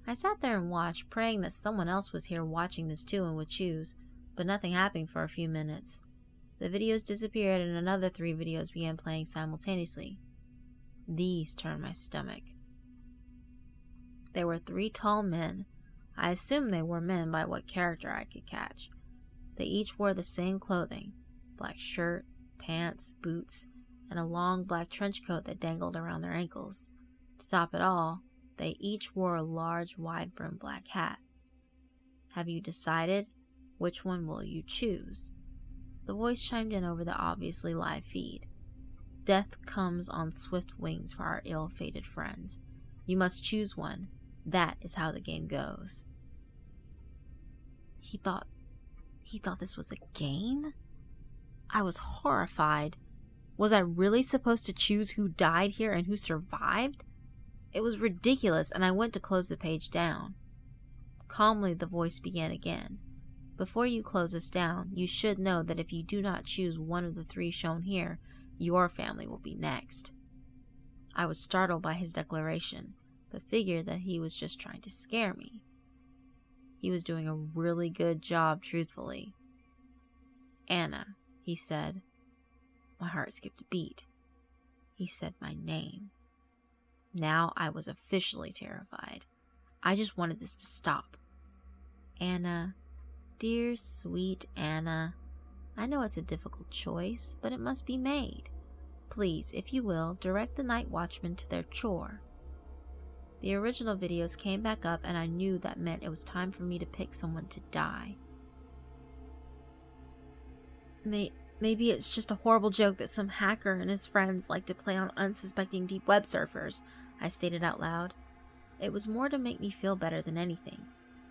I sat there and watched, praying that someone else was here watching this too and would choose, but nothing happened for a few minutes. The videos disappeared and another 3 videos began playing simultaneously. These turned my stomach. There were 3 tall men. I assumed they were men by what character I could catch. They each wore the same clothing, black shirt, pants, boots, and a long black trench coat that dangled around their ankles. To top it all, they each wore a large, wide-brimmed black hat. "Have you decided? Which one will you choose?" The voice chimed in over the obviously live feed. "Death comes on swift wings for our ill-fated friends. You must choose one. That is how the game goes." He thought this was a game? I was horrified. Was I really supposed to choose who died here and who survived? It was ridiculous, and I went to close the page down. Calmly, the voice began again. "Before you close this down, you should know that if you do not choose one of the 3 shown here, your family will be next." I was startled by his declaration, but figured that he was just trying to scare me. He was doing a really good job, truthfully. "Anna," he said. My heart skipped a beat. He said my name. Now I was officially terrified. I just wanted this to stop. "Anna, dear sweet Anna, I know it's a difficult choice, but it must be made. Please, if you will, direct the night watchmen to their chore." The original videos came back up, and I knew that meant it was time for me to pick someone to die. Maybe it's just a horrible joke that some hacker and his friends like to play on unsuspecting deep web surfers, I stated out loud. It was more to make me feel better than anything,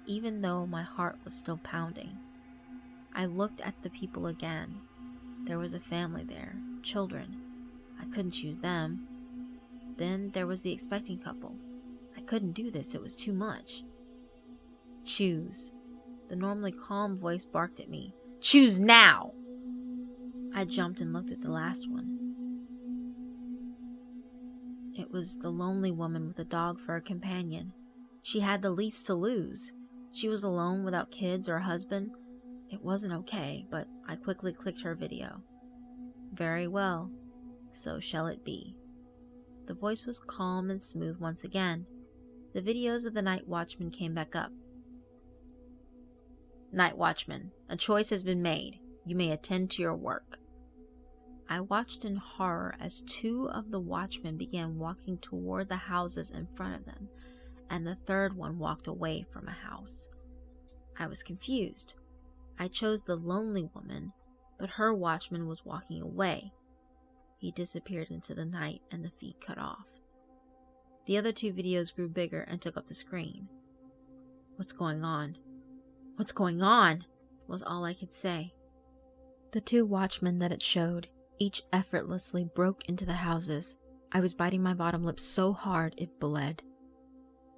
even though my heart was still pounding. I looked at the people again. There was a family there, children. I couldn't choose them. Then there was the expecting couple. I couldn't do this, it was too much. "Choose." The normally calm voice barked at me. "Choose now!" I jumped and looked at the last one. It was the lonely woman with a dog for a companion. She had the least to lose. She was alone without kids or a husband. It wasn't okay, but I quickly clicked her video. "Very well, so shall it be." The voice was calm and smooth once again. The videos of the night watchman came back up. "Night watchman, a choice has been made. You may attend to your work." I watched in horror as 2 of the watchmen began walking toward the houses in front of them, and the 3rd one walked away from a house. I was confused. I chose the lonely woman, but her watchman was walking away. He disappeared into the night and the feed cut off. The other 2 videos grew bigger and took up the screen. "What's going on? What's going on?" was all I could say. The 2 watchmen that it showed each effortlessly broke into the houses. I was biting my bottom lip so hard it bled.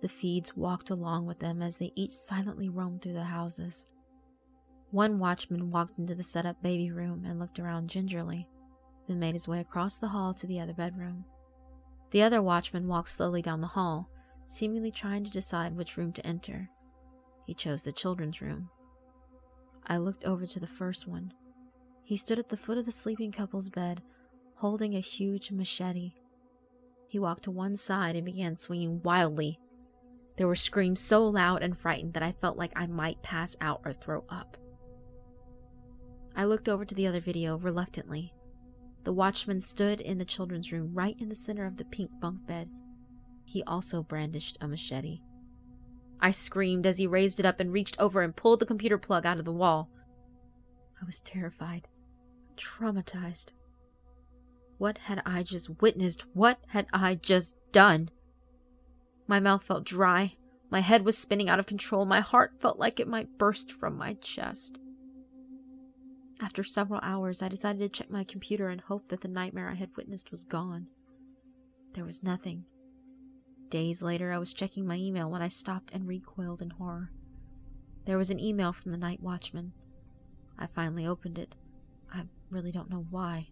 The feeds walked along with them as they each silently roamed through the houses. One watchman walked into the set-up baby room and looked around gingerly, then made his way across the hall to the other bedroom. The other watchman walked slowly down the hall, seemingly trying to decide which room to enter. He chose the children's room. I looked over to the first one. He stood at the foot of the sleeping couple's bed, holding a huge machete. He walked to one side and began swinging wildly. There were screams so loud and frightened that I felt like I might pass out or throw up. I looked over to the other video reluctantly. The watchman stood in the children's room right in the center of the pink bunk bed. He also brandished a machete. I screamed as he raised it up and reached over and pulled the computer plug out of the wall. I was terrified, traumatized. What had I just witnessed? What had I just done? My mouth felt dry. My head was spinning out of control. My heart felt like it might burst from my chest. After several hours, I decided to check my computer and hope that the nightmare I had witnessed was gone. There was nothing. Days later, I was checking my email when I stopped and recoiled in horror. There was an email from the night watchman. I finally opened it. I really don't know why.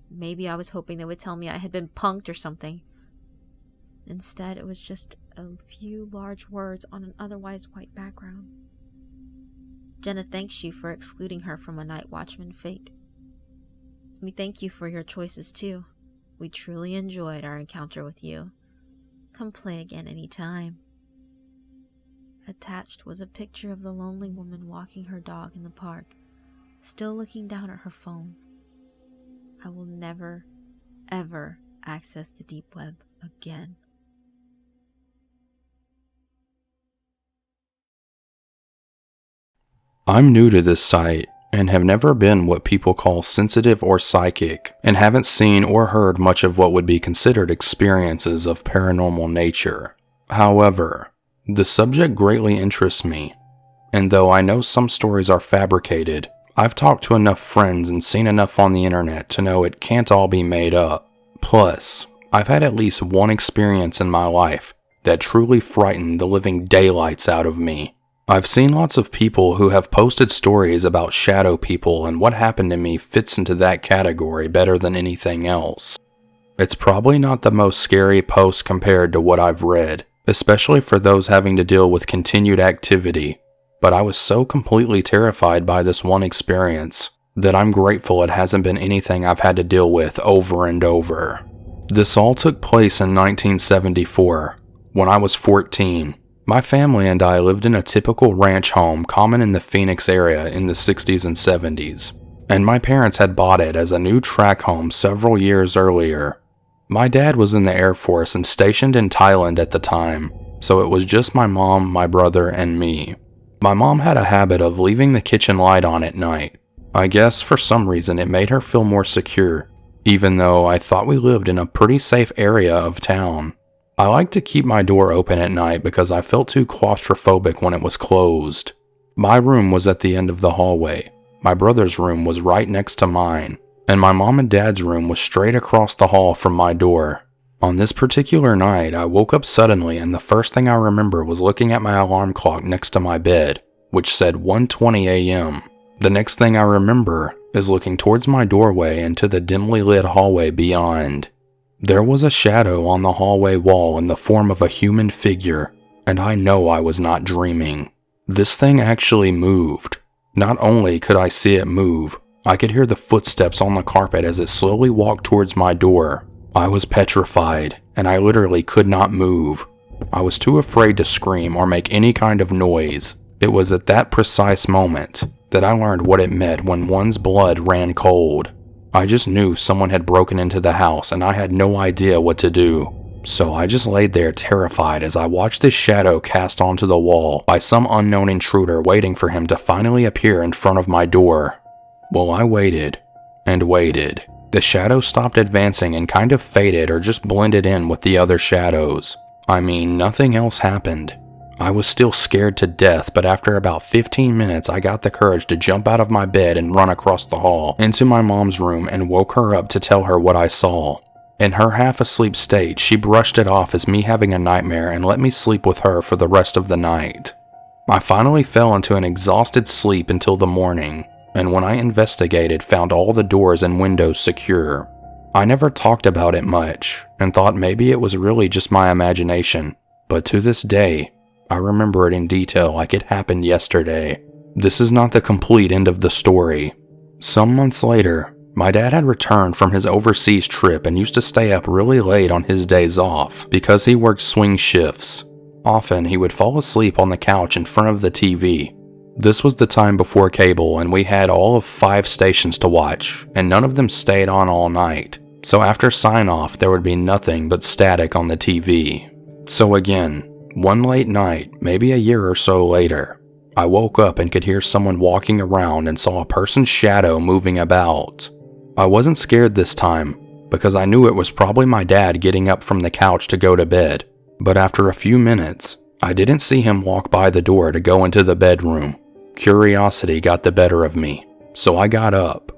Maybe I was hoping they would tell me I had been punked or something. Instead, it was just a few large words on an otherwise white background. Jenna thanks you for excluding her from a night watchman fate. We thank you for your choices too. We truly enjoyed our encounter with you. Come play again anytime. Attached was a picture of the lonely woman walking her dog in the park, still looking down at her phone. I will never, ever access the deep web again. I'm new to this site and have never been what people call sensitive or psychic, and haven't seen or heard much of what would be considered experiences of paranormal nature. However, the subject greatly interests me, and though I know some stories are fabricated, I've talked to enough friends and seen enough on the internet to know it can't all be made up. Plus, I've had at least one experience in my life that truly frightened the living daylights out of me. I've seen lots of people who have posted stories about shadow people, and what happened to me fits into that category better than anything else. It's probably not the most scary post compared to what I've read, especially for those having to deal with continued activity, but I was so completely terrified by this one experience that I'm grateful it hasn't been anything I've had to deal with over and over. This all took place in 1974, when I was 14. My family and I lived in a typical ranch home common in the Phoenix area in the 60s and 70s, and my parents had bought it as a new tract home several years earlier. My dad was in the Air Force and stationed in Thailand at the time, so it was just my mom, my brother, and me. My mom had a habit of leaving the kitchen light on at night. I guess for some reason it made her feel more secure, even though I thought we lived in a pretty safe area of town. I liked to keep my door open at night because I felt too claustrophobic when it was closed. My room was at the end of the hallway. My brother's room was right next to mine, and my mom and dad's room was straight across the hall from my door. On this particular night, I woke up suddenly, and the first thing I remember was looking at my alarm clock next to my bed, which said 1:20 a.m. The next thing I remember is looking towards my doorway and to the dimly lit hallway beyond. There was a shadow on the hallway wall in the form of a human figure, and I know I was not dreaming. This thing actually moved. Not only could I see it move, I could hear the footsteps on the carpet as it slowly walked towards my door. I was petrified, and I literally could not move. I was too afraid to scream or make any kind of noise. It was at that precise moment that I learned what it meant when one's blood ran cold. I just knew someone had broken into the house and I had no idea what to do. So I just laid there terrified as I watched this shadow cast onto the wall by some unknown intruder, waiting for him to finally appear in front of my door. Well, I waited and waited. The shadow stopped advancing and kind of faded or just blended in with the other shadows. I mean, nothing else happened. I was still scared to death, but after about 15 minutes, I got the courage to jump out of my bed and run across the hall into my mom's room and woke her up to tell her what I saw. In her half-asleep state, she brushed it off as me having a nightmare and let me sleep with her for the rest of the night. I finally fell into an exhausted sleep until the morning, and when I investigated, found all the doors and windows secure. I never talked about it much, and thought maybe it was really just my imagination, but to this day, I remember it in detail like it happened yesterday. This is not the complete end of the story. Some months later, my dad had returned from his overseas trip and used to stay up really late on his days off because he worked swing shifts. Often he would fall asleep on the couch in front of the TV. This was the time before cable, and we had all of 5 stations to watch, and none of them stayed on all night. So after sign-off, there would be nothing but static on the TV. So again, one late night, maybe a year or so later, I woke up and could hear someone walking around and saw a person's shadow moving about. I wasn't scared this time, because I knew it was probably my dad getting up from the couch to go to bed. But after a few minutes, I didn't see him walk by the door to go into the bedroom. Curiosity got the better of me, so I got up.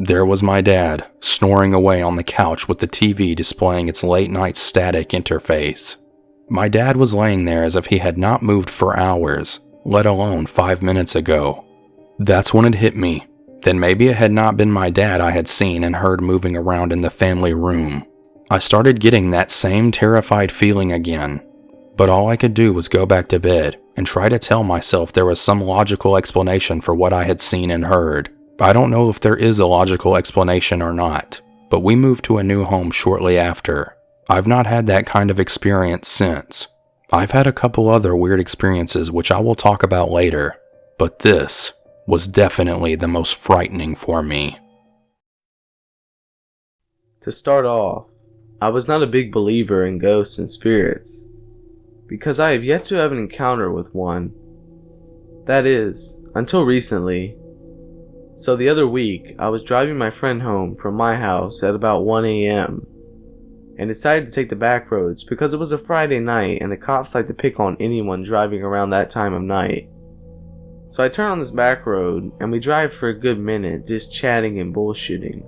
There was my dad, snoring away on the couch with the TV displaying its late-night static interface. My dad was laying there as if he had not moved for hours, let alone 5 minutes ago. That's when it hit me. Then maybe it had not been my dad I had seen and heard moving around in the family room. I started getting that same terrified feeling again, but all I could do was go back to bed and try to tell myself there was some logical explanation for what I had seen and heard. I don't know if there is a logical explanation or not, but we moved to a new home shortly after. I've not had that kind of experience since. I've had a couple other weird experiences which I will talk about later, but this was definitely the most frightening for me. To start off, I was not a big believer in ghosts and spirits, because I have yet to have an encounter with one. That is, until recently. So the other week, I was driving my friend home from my house at about 1 a.m. and decided to take the back roads because it was a Friday night and the cops like to pick on anyone driving around that time of night. So I turn on this back road and we drive for a good minute just chatting and bullshitting,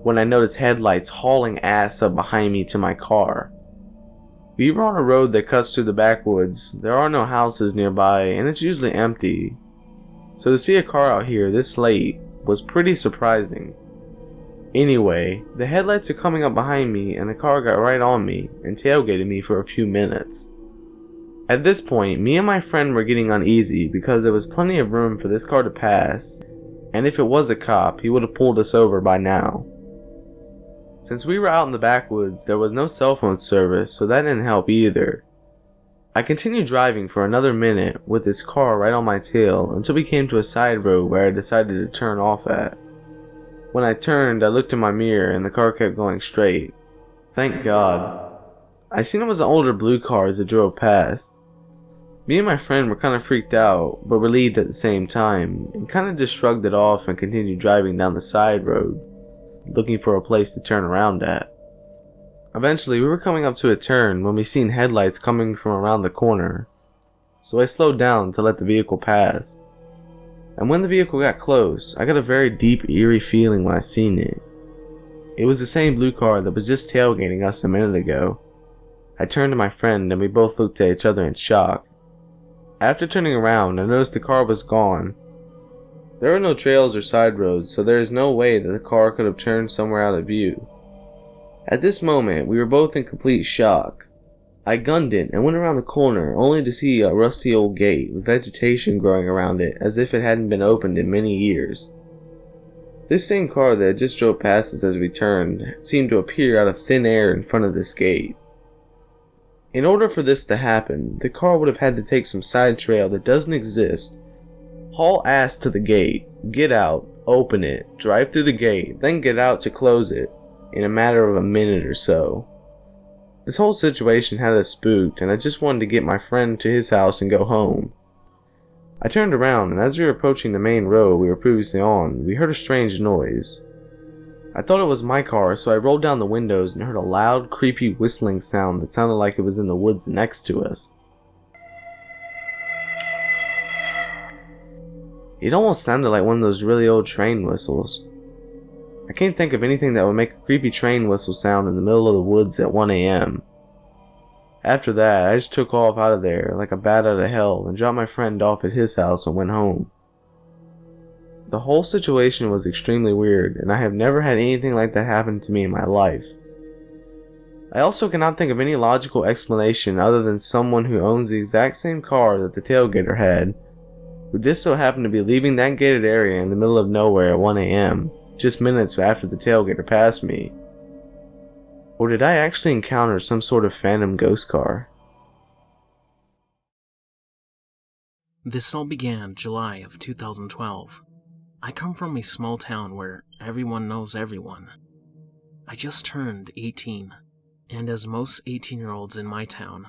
when I notice headlights hauling ass up behind me to my car. We were on a road that cuts through the backwoods. There are no houses nearby and it's usually empty. So to see a car out here this late was pretty surprising. Anyway, the headlights are coming up behind me and the car got right on me and tailgated me for a few minutes. At this point, me and my friend were getting uneasy because there was plenty of room for this car to pass, and if it was a cop, he would have pulled us over by now. Since we were out in the backwoods, there was no cell phone service, so that didn't help either. I continued driving for another minute with this car right on my tail until we came to a side road where I decided to turn off at. When I turned, I looked in my mirror and the car kept going straight. Thank God. I seen it was an older blue car as it drove past. Me and my friend were kind of freaked out, but relieved at the same time, and kind of just shrugged it off and continued driving down the side road, looking for a place to turn around at. Eventually, we were coming up to a turn when we seen headlights coming from around the corner, so I slowed down to let the vehicle pass. And when the vehicle got close, I got a very deep, eerie feeling when I seen it. It was the same blue car that was just tailgating us a minute ago. I turned to my friend and we both looked at each other in shock. After turning around, I noticed the car was gone. There were no trails or side roads, so there is no way that the car could have turned somewhere out of view. At this moment, we were both in complete shock. I gunned it and went around the corner only to see a rusty old gate with vegetation growing around it as if it hadn't been opened in many years. This same car that had just drove past us as we turned seemed to appear out of thin air in front of this gate. In order for this to happen, the car would have had to take some side trail that doesn't exist, haul ass to the gate, get out, open it, drive through the gate, then get out to close it, in a matter of a minute or so. This whole situation had us spooked, and I just wanted to get my friend to his house and go home. I turned around, and as we were approaching the main road we were previously on, we heard a strange noise. I thought it was my car, so I rolled down the windows and heard a loud, creepy whistling sound that sounded like it was in the woods next to us. It almost sounded like one of those really old train whistles. I can't think of anything that would make a creepy train whistle sound in the middle of the woods at 1 a.m. After that, I just took off out of there like a bat out of hell and dropped my friend off at his house and went home. The whole situation was extremely weird, and I have never had anything like that happen to me in my life. I also cannot think of any logical explanation other than someone who owns the exact same car that the tailgater had, who just so happened to be leaving that gated area in the middle of nowhere at 1 a.m., just minutes after the tailgater passed me. Or did I actually encounter some sort of phantom ghost car? This all began July of 2012. I come from a small town where everyone knows everyone. I just turned 18, and as most 18-year-olds in my town,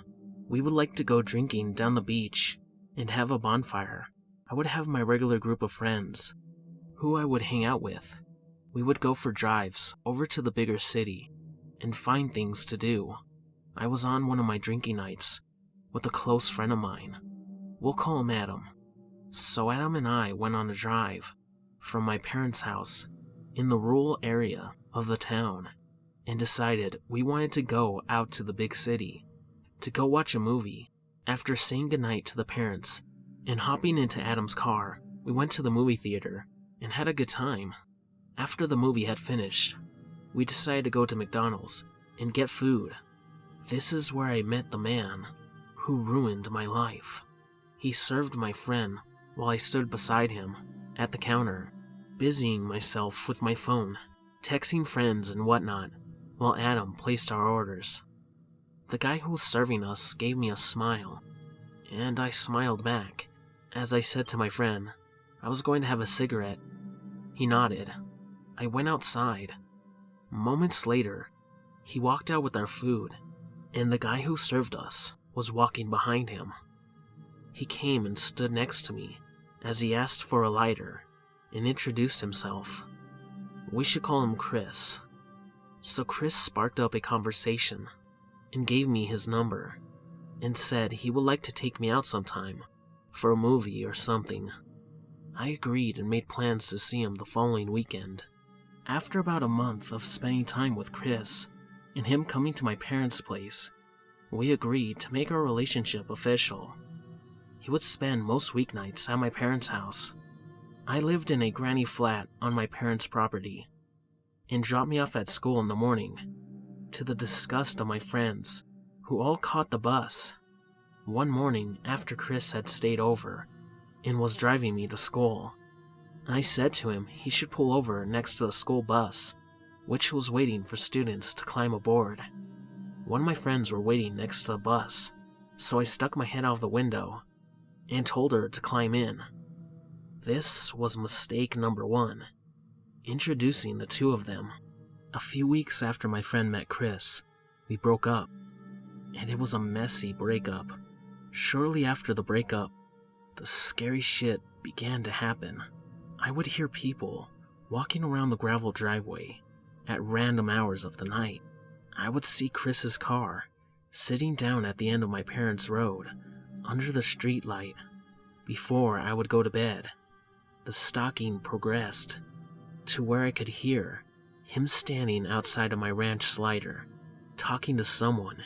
we would like to go drinking down the beach and have a bonfire. I would have my regular group of friends, who I would hang out with. We would go for drives over to the bigger city and find things to do. I was on one of my drinking nights with a close friend of mine. We'll call him Adam. So Adam and I went on a drive from my parents' house in the rural area of the town and decided we wanted to go out to the big city to go watch a movie. After saying goodnight to the parents and hopping into Adam's car, we went to the movie theater and had a good time. After the movie had finished, we decided to go to McDonald's and get food. This is where I met the man who ruined my life. He served my friend while I stood beside him at the counter, busying myself with my phone, texting friends and whatnot, while Adam placed our orders. The guy who was serving us gave me a smile, and I smiled back as I said to my friend I was going to have a cigarette. He nodded. I went outside. Moments later, he walked out with our food, and the guy who served us was walking behind him. He came and stood next to me as he asked for a lighter and introduced himself. We should call him Chris. So Chris sparked up a conversation and gave me his number and said he would like to take me out sometime for a movie or something. I agreed and made plans to see him the following weekend. After about a month of spending time with Chris and him coming to my parents' place, we agreed to make our relationship official. He would spend most weeknights at my parents' house. I lived in a granny flat on my parents' property, and dropped me off at school in the morning, to the disgust of my friends, who all caught the bus. One morning after Chris had stayed over and was driving me to school, I said to him he should pull over next to the school bus, which was waiting for students to climb aboard. One of my friends were waiting next to the bus, so I stuck my head out the window and told her to climb in. This was mistake number one, introducing the two of them. A few weeks after my friend met Chris, we broke up, and it was a messy breakup. Shortly after the breakup, the scary shit began to happen. I would hear people walking around the gravel driveway at random hours of the night. I would see Chris's car sitting down at the end of my parents' road under the street light. Before I would go to bed, the stalking progressed to where I could hear him standing outside of my ranch slider, talking to someone,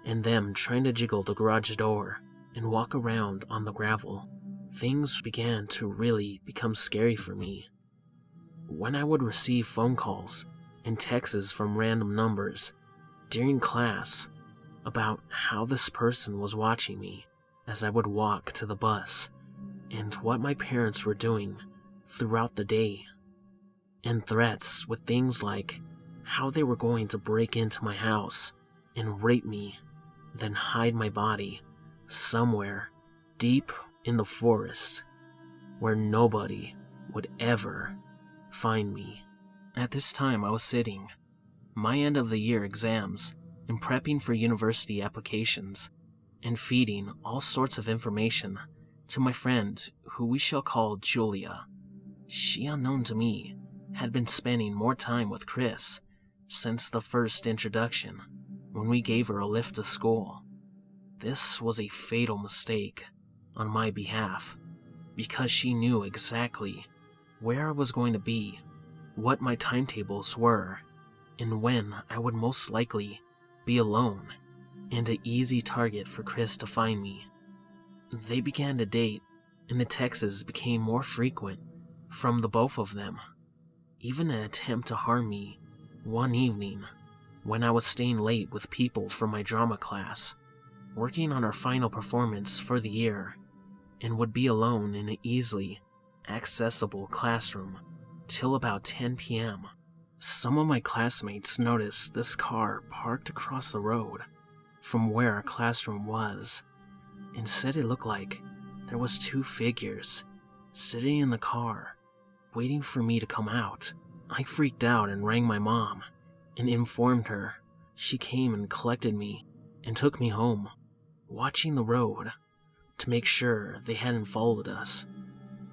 and them trying to jiggle the garage door and walk around on the gravel. Things began to really become scary for me. When I would receive phone calls and texts from random numbers during class about how this person was watching me as I would walk to the bus, and what my parents were doing throughout the day, and threats with things like how they were going to break into my house and rape me, then hide my body somewhere deep in the forest where nobody would ever find me. At this time, I was sitting my end of the year exams and prepping for university applications and feeding all sorts of information to my friend, who we shall call Julia. She, unknown to me, had been spending more time with Chris since the first introduction when we gave her a lift to school. This was a fatal mistake on my behalf, because she knew exactly where I was going to be, what my timetables were, and when I would most likely be alone, and an easy target for Chris to find me. They began to date, and the texts became more frequent from the both of them. Even an attempt to harm me one evening when I was staying late with people from my drama class, working on our final performance for the year, and would be alone in an easily accessible classroom till about 10 p.m. Some of my classmates noticed this car parked across the road from where our classroom was, and said it looked like there was two figures sitting in the car, waiting for me to come out. I freaked out and rang my mom and informed her. She came and collected me and took me home, watching the road to make sure they hadn't followed us.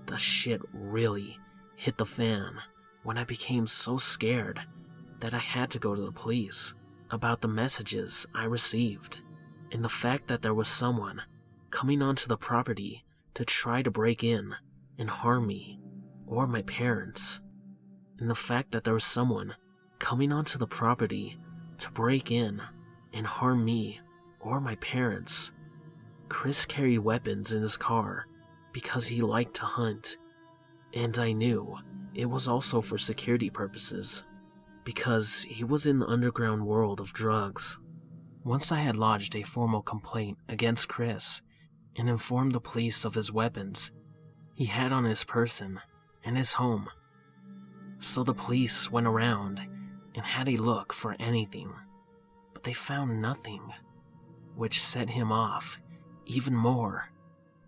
The shit really hit the fan when I became so scared that I had to go to the police about the messages I received and the fact that there was someone coming onto the property to try to break in and harm me or my parents. and the fact that there was someone coming onto the property to break in and harm me or my parents. Chris carried weapons in his car because he liked to hunt, and I knew it was also for security purposes, because he was in the underground world of drugs. Once I had lodged a formal complaint against Chris and informed the police of his weapons he had on his person and his home. So the police went around and had a look for anything, but they found nothing, which set him off even more.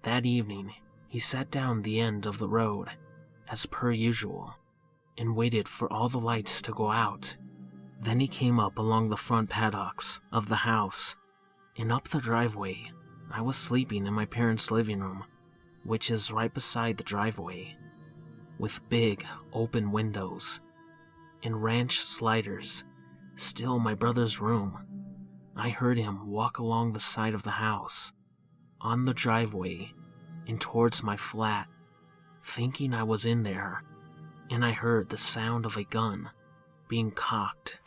That evening, he sat down the end of the road, as per usual, and waited for all the lights to go out. Then he came up along the front paddocks of the house and up the driveway. I was sleeping in my parents' living room, which is right beside the driveway, with big open windows and ranch sliders still in my brother's room. I heard him walk along the side of the house, on the driveway, and towards my flat, thinking I was in there, and I heard the sound of a gun being cocked.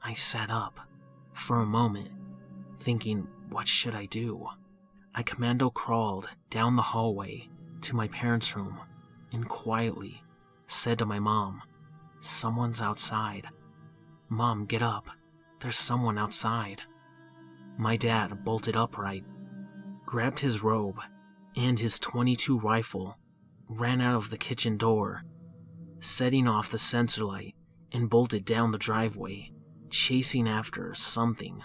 I sat up for a moment, thinking, what should I do? I commando crawled down the hallway to my parents' room and quietly said to my mom, "Someone's outside. Mom, get up. There's someone outside." My dad bolted upright, grabbed his robe and his .22 rifle, ran out of the kitchen door, setting off the sensor light, and bolted down the driveway, chasing after something,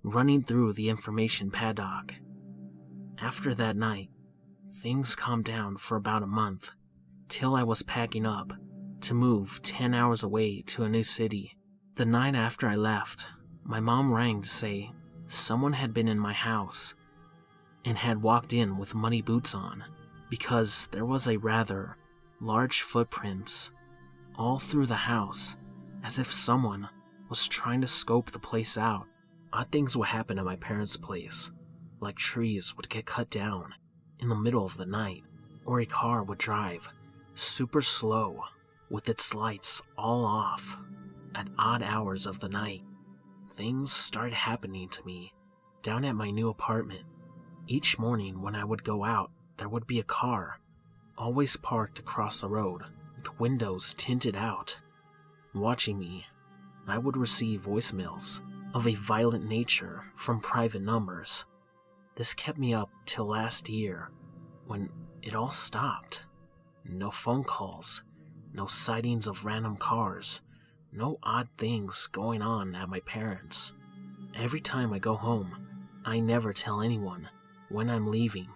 running through the information paddock. After that night, things calmed down for about a month, till I was packing up to move 10 hours away to a new city. The night after I left, my mom rang to say someone had been in my house and had walked in with muddy boots on, because there was a rather large footprints all through the house, as if someone was trying to scope the place out. Odd things would happen at my parents' place, like trees would get cut down in the middle of the night, or a car would drive super slow with its lights all off at odd hours of the night. Things started happening to me down at my new apartment. Each morning when I would go out, there would be a car, always parked across the road, with windows tinted out, watching me. I would receive voicemails of a violent nature from private numbers. This kept me up till last year, when it all stopped. No phone calls, no sightings of random cars, no odd things going on at my parents'. Every time I go home, I never tell anyone when I'm leaving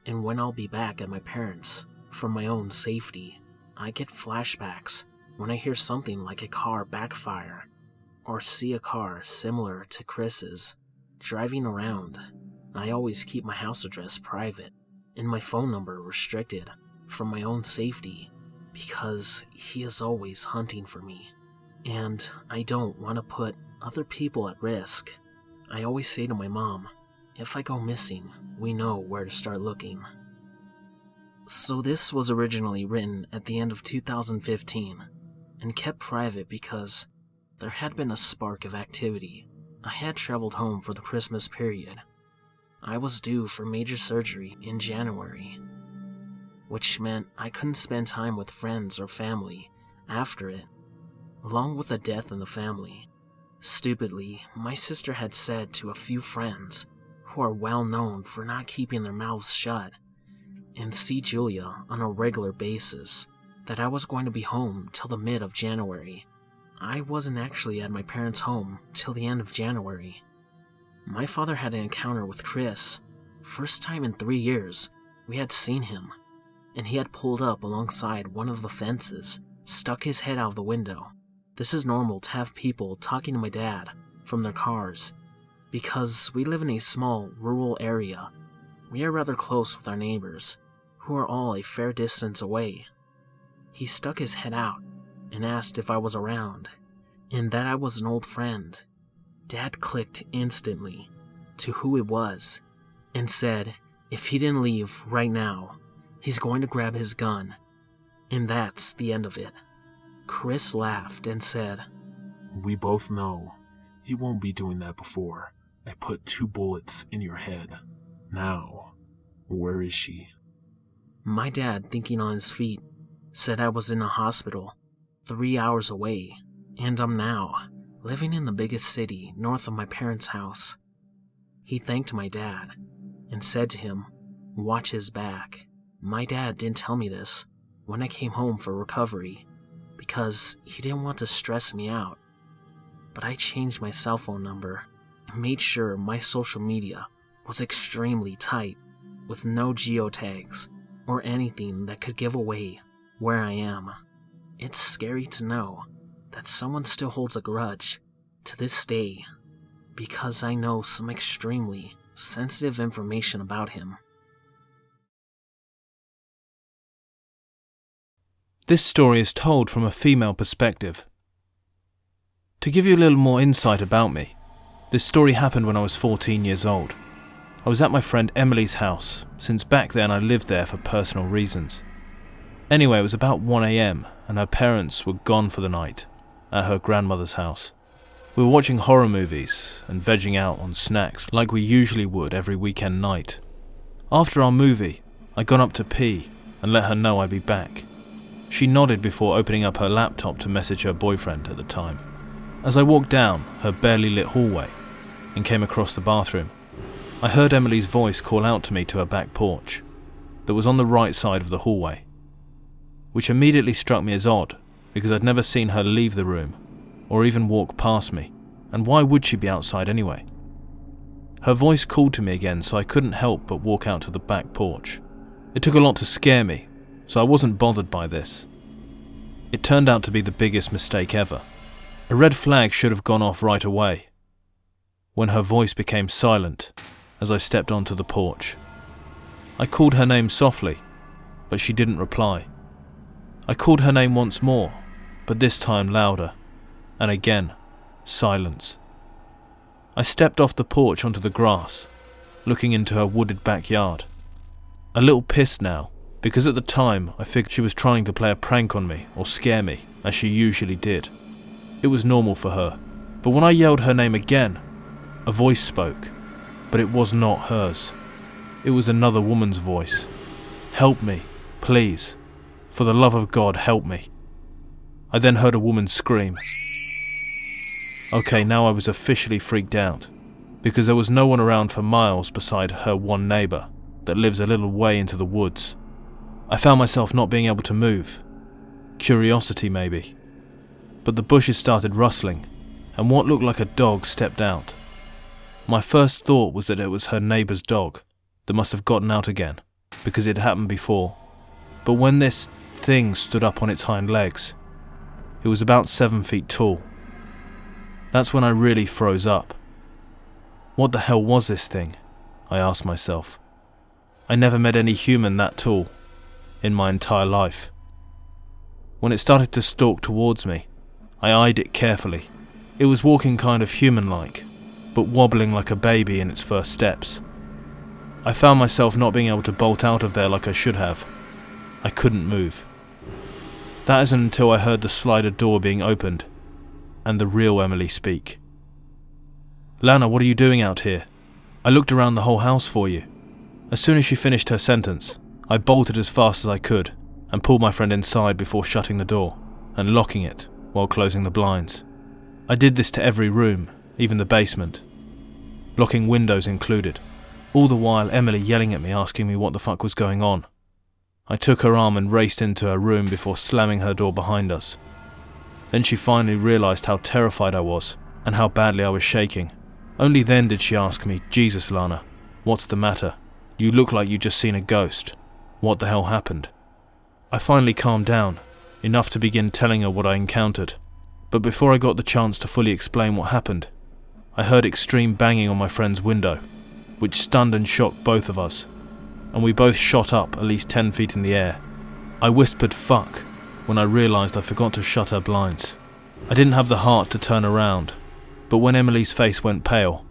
and when I'll be back at my parents' for my own safety. I get flashbacks when I hear something like a car backfire or see a car similar to Chris's driving around. I always keep my house address private and my phone number restricted for my own safety, because he is always hunting for me, and I don't want to put other people at risk. I always say to my mom, if I go missing, we know where to start looking. So this was originally written at the end of 2015 and kept private because there had been a spark of activity. I had traveled home for the Christmas period. I was due for major surgery in January, which meant I couldn't spend time with friends or family after it, along with a death in the family. Stupidly, my sister had said to a few friends who are well known for not keeping their mouths shut and see Julia on a regular basis that I was going to be home till the mid of January. I wasn't actually at my parents' home till the end of January. My father had an encounter with Chris. First time in 3 years we had seen him, and he had pulled up alongside one of the fences, stuck his head out of the window. This is normal to have people talking to my dad from their cars, because we live in a small rural area. We are rather close with our neighbors, who are all a fair distance away. He stuck his head out and asked if I was around, and that I was an old friend. Dad clicked instantly to who it was, and said if he didn't leave right now, he's going to grab his gun, and that's the end of it. Chris laughed and said, "We both know you won't be doing that before I put 2 bullets in your head. Now, where is she?" My dad, thinking on his feet, said I was in a hospital 3 hours away, and I'm now living in the biggest city north of my parents' house. He thanked my dad and said to him, "Watch his back." My dad didn't tell me this when I came home for recovery because he didn't want to stress me out. But I changed my cell phone number and made sure my social media was extremely tight with no geotags or anything that could give away where I am. It's scary to know that someone still holds a grudge to this day because I know some extremely sensitive information about him. This story is told from a female perspective. To give you a little more insight about me, this story happened when I was 14 years old. I was at my friend Emily's house, since back then I lived there for personal reasons. Anyway, it was about 1 AM and her parents were gone for the night at her grandmother's house. We were watching horror movies and vegging out on snacks like we usually would every weekend night. After our movie, I got up to pee and let her know I'd be back. She nodded before opening up her laptop to message her boyfriend at the time. As I walked down her barely lit hallway and came across the bathroom, I heard Emily's voice call out to me to her back porch that was on the right side of the hallway, which immediately struck me as odd because I'd never seen her leave the room or even walk past me, and why would she be outside anyway? Her voice called to me again, so I couldn't help but walk out to the back porch. It took a lot to scare me, so I wasn't bothered by this. It turned out to be the biggest mistake ever. A red flag should have gone off right away, when her voice became silent as I stepped onto the porch. I called her name softly, but she didn't reply. I called her name once more, but this time louder, and again, silence. I stepped off the porch onto the grass, looking into her wooded backyard. A little pissed now, because at the time I figured she was trying to play a prank on me or scare me, as she usually did. It was normal for her, but when I yelled her name again, a voice spoke, but it was not hers. It was another woman's voice. "Help me, please. For the love of God, help me." I then heard a woman scream. Okay, now I was officially freaked out, because there was no one around for miles beside her one neighbour that lives a little way into the woods. I found myself not being able to move. Curiosity maybe. But the bushes started rustling, and what looked like a dog stepped out. My first thought was that it was her neighbour's dog that must have gotten out again, because it had happened before. But when this thing stood up on its hind legs, it was about 7 feet tall. That's when I really froze up. What the hell was this thing? I asked myself. I never met any human that tall in my entire life. When it started to stalk towards me, I eyed it carefully. It was walking kind of human-like, but wobbling like a baby in its first steps. I found myself not being able to bolt out of there like I should have. I couldn't move. That isn't until I heard the slider door being opened, and the real Emily speak. "Lana, what are you doing out here? I looked around the whole house for you." As soon as she finished her sentence, I bolted as fast as I could, and pulled my friend inside before shutting the door, and locking it while closing the blinds. I did this to every room, even the basement, locking windows included, all the while Emily yelling at me asking me what the fuck was going on. I took her arm and raced into her room before slamming her door behind us. Then she finally realised how terrified I was, and how badly I was shaking. Only then did she ask me, "Jesus, Lana, what's the matter? You look like you just seen a ghost. What the hell happened?" I finally calmed down, enough to begin telling her what I encountered. But before I got the chance to fully explain what happened, I heard extreme banging on my friend's window, which stunned and shocked both of us, and we both shot up at least 10 feet in the air. I whispered "fuck" when I realised I forgot to shut her blinds. I didn't have the heart to turn around, but when Emily's face went pale,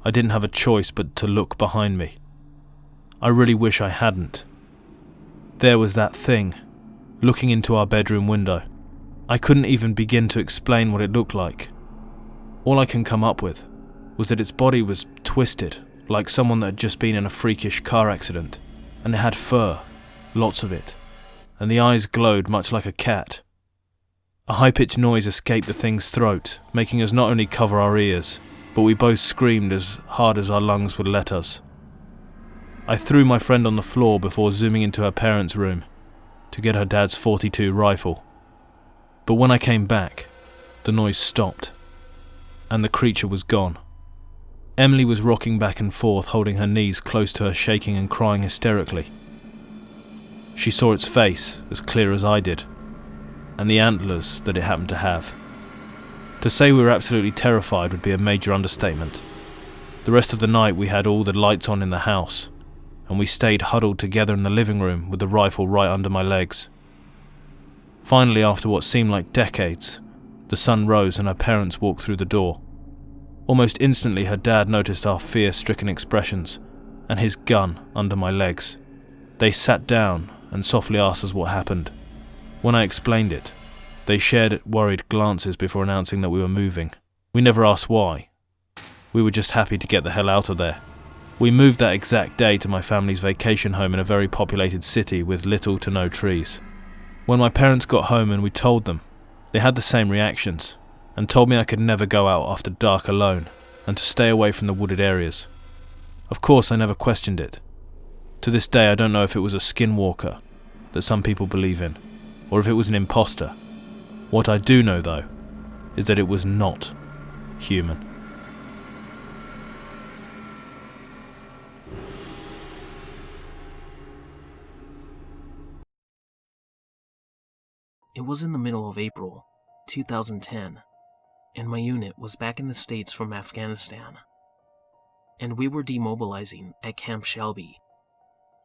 I didn't have a choice but to look behind me. I really wish I hadn't. There was that thing, looking into our bedroom window. I couldn't even begin to explain what it looked like. All I can come up with was that its body was twisted, like someone that had just been in a freakish car accident, and it had fur, lots of it, and the eyes glowed much like a cat. A high-pitched noise escaped the thing's throat, making us not only cover our ears, but we both screamed as hard as our lungs would let us. I threw my friend on the floor before zooming into her parents' room to get her dad's .42 rifle. But when I came back, the noise stopped, and the creature was gone. Emily was rocking back and forth, holding her knees close to her, shaking and crying hysterically. She saw its face as clear as I did, and the antlers that it happened to have. To say we were absolutely terrified would be a major understatement. The rest of the night we had all the lights on in the house, and we stayed huddled together in the living room with the rifle right under my legs. Finally, after what seemed like decades, the sun rose and her parents walked through the door. Almost instantly her dad noticed our fear-stricken expressions and his gun under my legs. They sat down and softly asked us what happened. When I explained it, they shared worried glances before announcing that we were moving. We never asked why. We were just happy to get the hell out of there. We moved that exact day to my family's vacation home in a very populated city with little to no trees. When my parents got home and we told them, they had the same reactions and told me I could never go out after dark alone and to stay away from the wooded areas. Of course, I never questioned it. To this day, I don't know if it was a skinwalker that some people believe in, or if it was an imposter. What I do know, though, is that it was not human. It was in the middle of April 2010, and my unit was back in the States from Afghanistan. And we were demobilizing at Camp Shelby.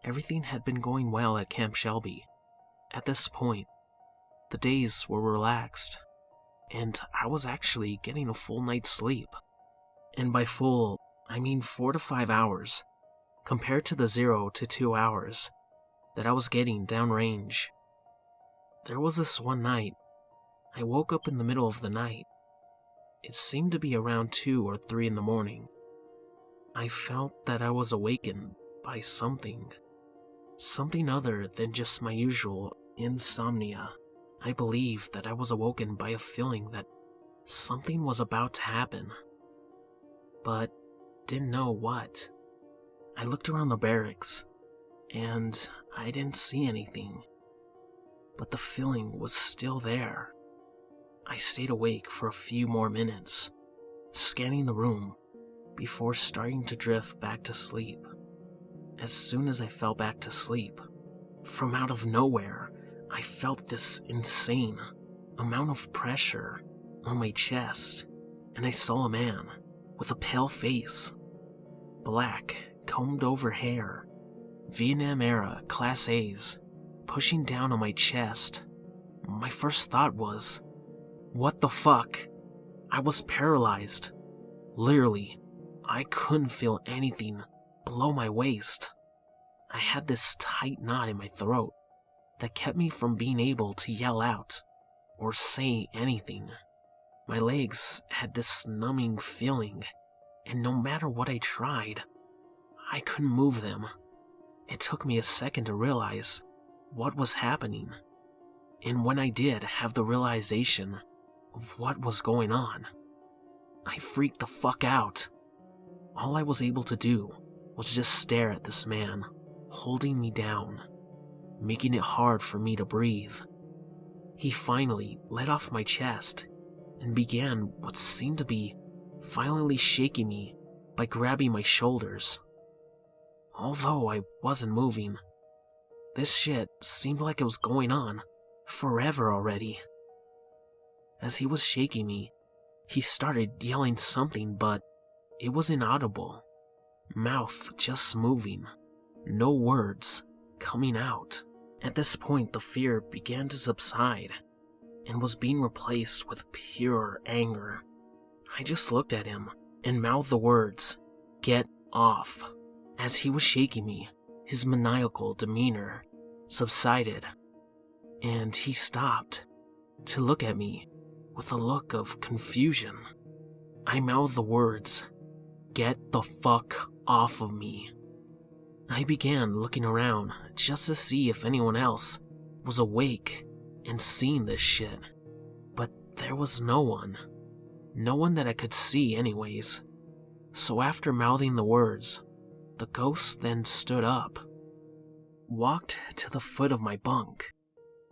Everything had been going well at Camp Shelby. At this point, the days were relaxed, and I was actually getting a full night's sleep. And by full, I mean 4 to 5 hours, compared to the 0 to 2 hours that I was getting downrange. There was this one night, I woke up in the middle of the night. It seemed to be around 2 or 3 in the morning. I felt that I was awakened by something other than just my usual insomnia. I believed that I was awoken by a feeling that something was about to happen, but didn't know what. I looked around the barracks, and I didn't see anything, but the feeling was still there. I stayed awake for a few more minutes, scanning the room, before starting to drift back to sleep. As soon as I fell back to sleep, from out of nowhere, I felt this insane amount of pressure on my chest, and I saw a man with a pale face, black, combed-over hair, Vietnam-era Class A's, pushing down on my chest. My first thought was, what the fuck? I was paralyzed. Literally, I couldn't feel anything below my waist. I had this tight knot in my throat that kept me from being able to yell out or say anything. My legs had this numbing feeling, and no matter what I tried, I couldn't move them. It took me a second to realize what was happening, and when I did have the realization of what was going on, I freaked the fuck out. All I was able to do was just stare at this man, holding me down, making it hard for me to breathe. He finally let off my chest and began what seemed to be violently shaking me by grabbing my shoulders. Although I wasn't moving, this shit seemed like it was going on forever already. As he was shaking me, he started yelling something, but it was inaudible. Mouth just moving, no words coming out. At this point, the fear began to subside and was being replaced with pure anger. I just looked at him and mouthed the words, "Get off." As he was shaking me, his maniacal demeanor subsided, and he stopped, to look at me with a look of confusion. I mouthed the words, "Get the fuck off of me." I began looking around just to see if anyone else was awake and seeing this shit. But there was no one. No one that I could see anyways. So after mouthing the words, the ghost then stood up, walked to the foot of my bunk,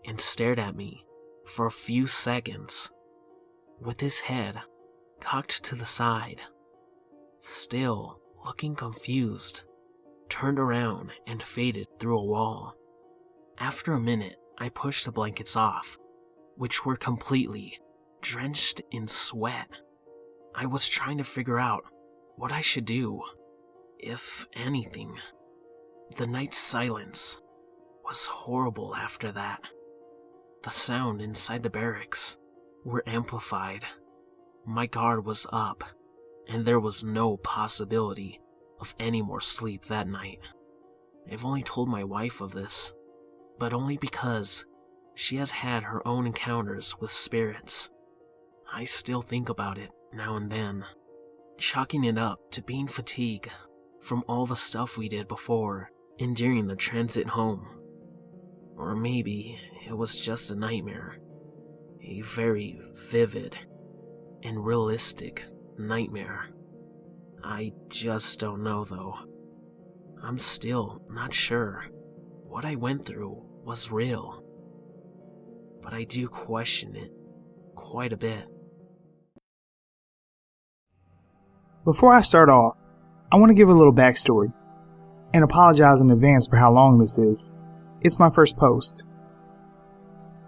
and stared at me for a few seconds, with his head cocked to the side, still looking confused, turned around and faded through a wall. After a minute, I pushed the blankets off, which were completely drenched in sweat. I was trying to figure out what I should do, if anything. The night's silence was horrible after that. The sound inside the barracks were amplified. My guard was up, and there was no possibility of any more sleep that night. I've only told my wife of this, but only because she has had her own encounters with spirits. I still think about it now and then, chalking it up to being fatigue from all the stuff we did before and during the transit home. Or maybe it was just a nightmare, a very vivid and realistic nightmare. I just don't know though. I'm still not sure what I went through was real, but I do question it quite a bit. Before I start off, I want to give a little backstory and apologize in advance for how long this is. It's my first post.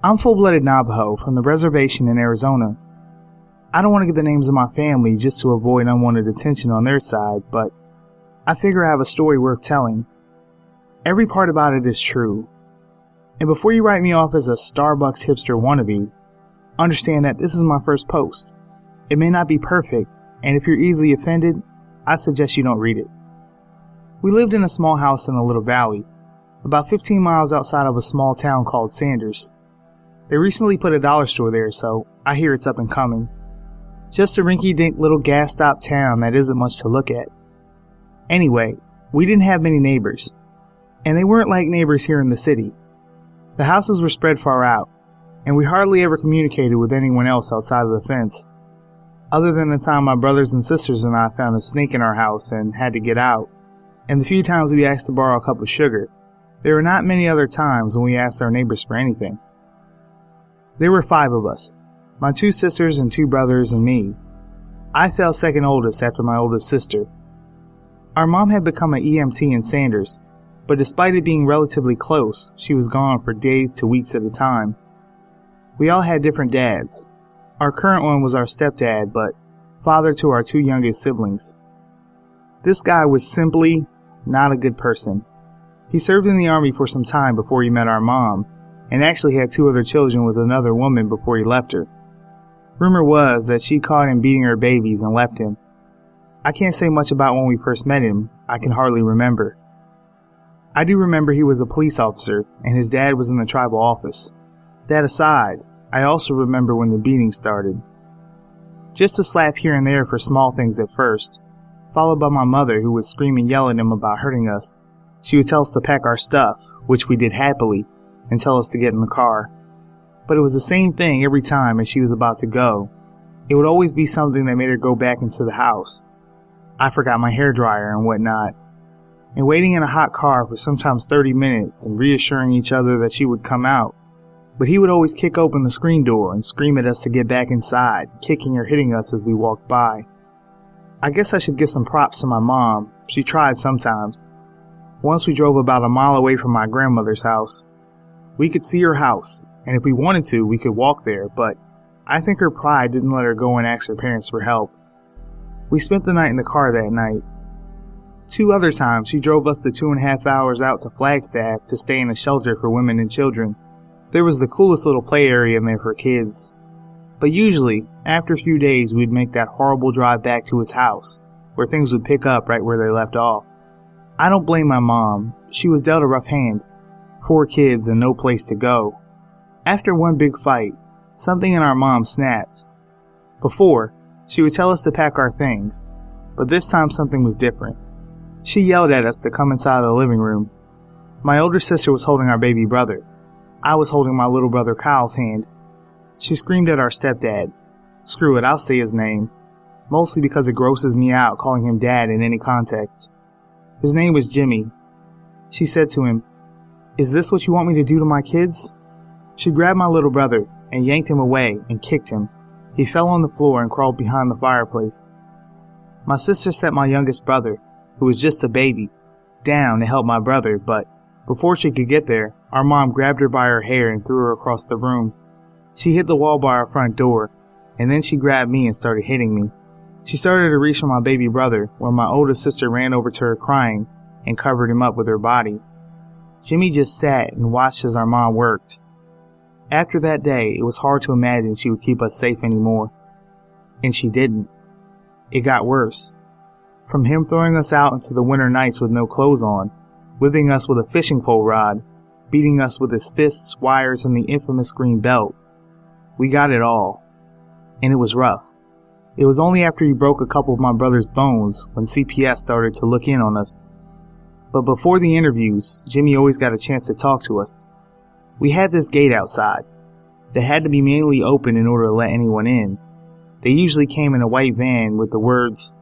I'm full-blooded Navajo from the reservation in Arizona. I don't want to give the names of my family just to avoid unwanted attention on their side, but I figure I have a story worth telling. Every part about it is true. And before you write me off as a Starbucks hipster wannabe, understand that this is my first post. It may not be perfect, and if you're easily offended, I suggest you don't read it. We lived in a small house in a little valley, about 15 miles outside of a small town called Sanders. They recently put a dollar store there, so I hear it's up and coming. Just a rinky-dink little gas stop town that isn't much to look at. Anyway, we didn't have many neighbors, and they weren't like neighbors here in the city. The houses were spread far out, and we hardly ever communicated with anyone else outside of the fence. Other than the time my brothers and sisters and I found a snake in our house and had to get out, and the few times we asked to borrow a cup of sugar, there were not many other times when we asked our neighbors for anything. There were 5 of us, my 2 sisters and 2 brothers and me. I fell second oldest after my oldest sister. Our mom had become an EMT in Sanders, but despite it being relatively close, she was gone for days to weeks at a time. We all had different dads. Our current one was our stepdad, but father to our 2 youngest siblings. This guy was simply not a good person. He served in the army for some time before he met our mom, and actually had 2 other children with another woman before he left her. Rumor was that she caught him beating her babies and left him. I can't say much about when we first met him. I can hardly remember. I do remember he was a police officer and his dad was in the tribal office. That aside, I also remember when the beating started. Just a slap here and there for small things at first, followed by my mother who would scream and yell at him about hurting us. She would tell us to pack our stuff, which we did happily, and tell us to get in the car. But it was the same thing every time as she was about to go. It would always be something that made her go back into the house. I forgot my hairdryer and whatnot. And waiting in a hot car for sometimes 30 minutes and reassuring each other that she would come out. But he would always kick open the screen door and scream at us to get back inside, kicking or hitting us as we walked by. I guess I should give some props to my mom. She tried sometimes. Once we drove about a mile away from my grandmother's house. We could see her house, and if we wanted to, we could walk there, but I think her pride didn't let her go and ask her parents for help. We spent the night in the car that night. 2 other times, she drove us the 2.5 hours out to Flagstaff to stay in a shelter for women and children. There was the coolest little play area in there for kids. But usually, after a few days, we'd make that horrible drive back to his house, where things would pick up right where they left off. I don't blame my mom. She was dealt a rough hand. 4 kids and no place to go. After one big fight, Something in our mom snapped. Before, she would tell us to pack our things, but this time something was different. She yelled at us to come inside the living room. My older sister was holding our baby brother. I was holding my little brother Kyle's hand. She screamed at our stepdad. Screw it, I'll say his name. Mostly because it grosses me out calling him dad in any context. His name was Jimmy. She said to him, "Is this what you want me to do to my kids?" She grabbed my little brother and yanked him away and kicked him. He fell on the floor and crawled behind the fireplace. My sister set my youngest brother, who was just a baby, down to help my brother, but before she could get there, our mom grabbed her by her hair and threw her across the room. She hit the wall by our front door, and then she grabbed me and started hitting me. She started to reach for my baby brother when my oldest sister ran over to her crying and covered him up with her body. Jimmy just sat and watched as our mom worked. After that day, it was hard to imagine she would keep us safe anymore. And she didn't. It got worse. From him throwing us out into the winter nights with no clothes on, whipping us with a fishing pole rod, beating us with his fists, wires, and the infamous green belt. We got it all. And it was rough. It was only after he broke a couple of my brother's bones when CPS started to look in on us. But before the interviews, Jimmy always got a chance to talk to us. We had this gate outside that had to be manually opened in order to let anyone in. They usually came in a white van with the words,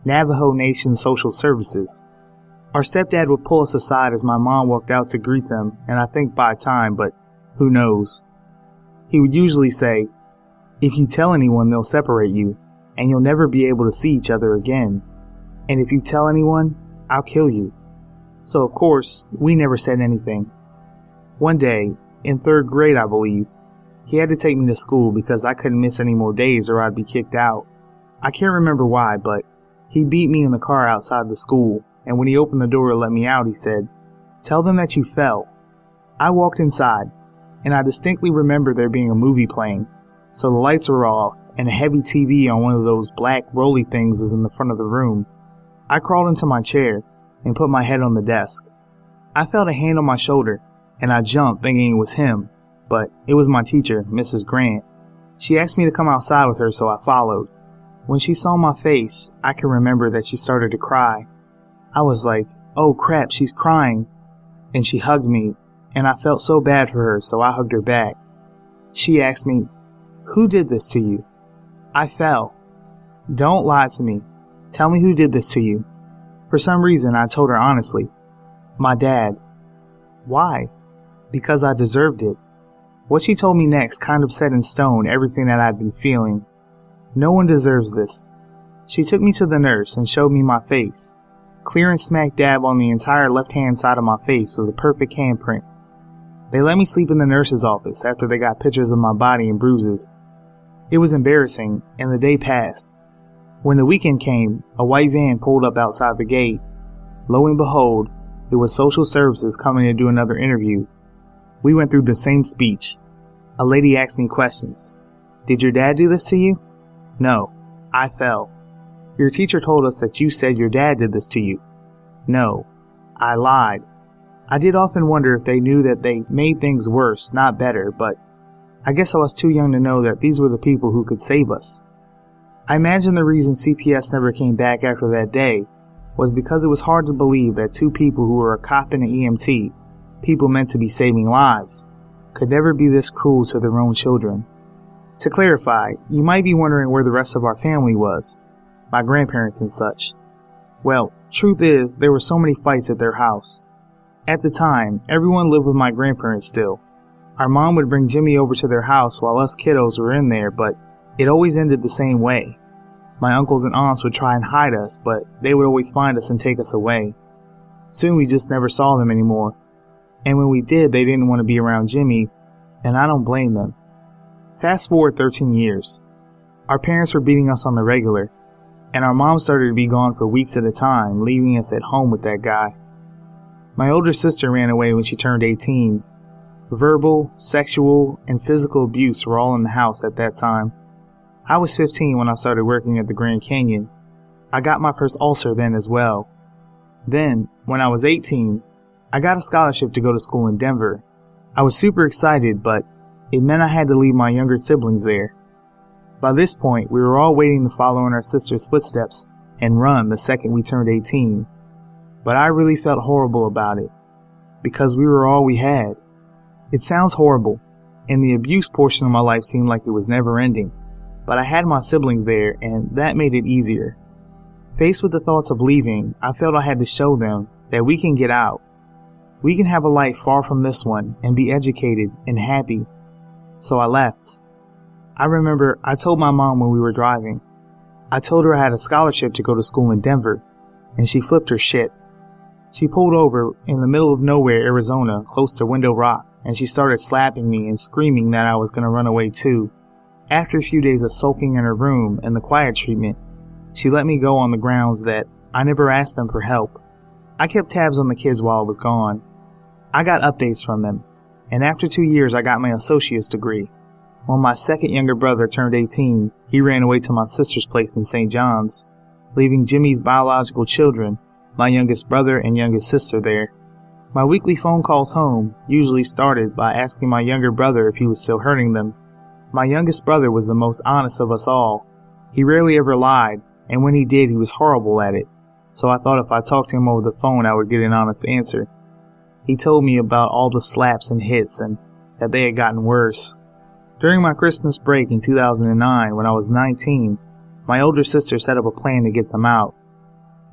Navajo Nation Social Services. Our stepdad would pull us aside as my mom walked out to greet them, and I think buy time, but who knows. He would usually say, "If you tell anyone, they'll separate you, and you'll never be able to see each other again. And if you tell anyone, I'll kill you." So of course, we never said anything. One day, in 3rd grade I believe, he had to take me to school because I couldn't miss any more days or I'd be kicked out. I can't remember why, but he beat me in the car outside the school, and when he opened the door to let me out, he said, "Tell them that you fell." I walked inside, and I distinctly remember there being a movie playing, so the lights were off, and a heavy TV on one of those black rolly things was in the front of the room. I crawled into my chair and put my head on the desk. I felt a hand on my shoulder, and I jumped thinking it was him, but it was my teacher, Mrs. Grant. She asked me to come outside with her, so I followed. When she saw my face, I can remember that she started to cry. I was like, "Oh crap, she's crying." And she hugged me, and I felt so bad for her, so I hugged her back. She asked me, "Who did this to you?" I fell. "Don't lie to me. Tell me who did this to you." For some reason, I told her honestly. My dad. Why? Because I deserved it. What she told me next kind of set in stone everything that I'd been feeling. No one deserves this. She took me to the nurse and showed me my face. Clear and smack dab on the entire left-hand side of my face was a perfect handprint. They let me sleep in the nurse's office after they got pictures of my body and bruises. It was embarrassing, and the day passed. When the weekend came, a white van pulled up outside the gate. Lo and behold, it was social services coming to do another interview. We went through the same speech. A lady asked me questions. "Did your dad do this to you?" "No, I fell." "Your teacher told us that you said your dad did this to you." "No, I lied." I did often wonder if they knew that they made things worse, not better, but I guess I was too young to know that these were the people who could save us. I imagine the reason CPS never came back after that day was because it was hard to believe that two people who were a cop and an EMT, people meant to be saving lives, could never be this cruel to their own children. To clarify, you might be wondering where the rest of our family was, my grandparents and such. Well, truth is, there were so many fights at their house. At the time, everyone lived with my grandparents still. Our mom would bring Jimmy over to their house while us kiddos were in there, but it always ended the same way. My uncles and aunts would try and hide us, but they would always find us and take us away. Soon we just never saw them anymore. And when we did, they didn't want to be around Jimmy, and I don't blame them. Fast forward 13 years. Our parents were beating us on the regular, and our mom started to be gone for weeks at a time, leaving us at home with that guy. My older sister ran away when she turned 18. Verbal, sexual, and physical abuse were all in the house at that time. I was 15 when I started working at the Grand Canyon. I got my first ulcer then as well. Then, when I was 18, I got a scholarship to go to school in Denver. I was super excited, but It meant I had to leave my younger siblings there. By this point, we were all waiting to follow in our sister's footsteps and run the second we turned 18. But I really felt horrible about it, because we were all we had. It sounds horrible, and the abuse portion of my life seemed like it was never ending, but I had my siblings there, and that made it easier. Faced with the thoughts of leaving, I felt I had to show them that we can get out. We can have a life far from this one and be educated and happy. So I left. I remember I told my mom when we were driving. I told her I had a scholarship to go to school in Denver, and she flipped her shit. She pulled over in the middle of nowhere, Arizona, close to Window Rock, and she started slapping me and screaming that I was going to run away too. After a few days of sulking in her room and the quiet treatment, she let me go on the grounds that I never asked them for help. I kept tabs on the kids while I was gone. I got updates from them, and after 2 years I got my associate's degree. When my second younger brother turned 18, he ran away to my sister's place in St. John's, leaving Jimmy's biological children, my youngest brother and youngest sister, there. My weekly phone calls home usually started by asking my younger brother if he was still hurting them. My youngest brother was the most honest of us all. He rarely ever lied, and when he did, he was horrible at it. So I thought if I talked to him over the phone, I would get an honest answer. He told me about all the slaps and hits and that they had gotten worse. During my Christmas break in 2009, when I was 19, my older sister set up a plan to get them out.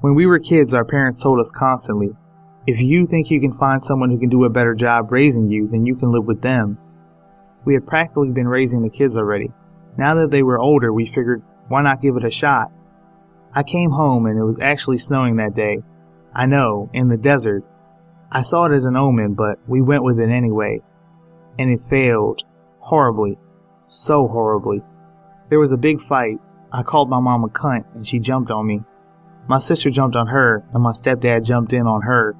When we were kids, our parents told us constantly, if you think you can find someone who can do a better job raising you, then you can live with them. We had practically been raising the kids already. Now that they were older, we figured, why not give it a shot? I came home and it was actually snowing that day. I know, in the desert. I saw it as an omen, but we went with it anyway. And it failed. Horribly. So horribly. There was a big fight. I called my mom a cunt and she jumped on me. My sister jumped on her and my stepdad jumped in on her.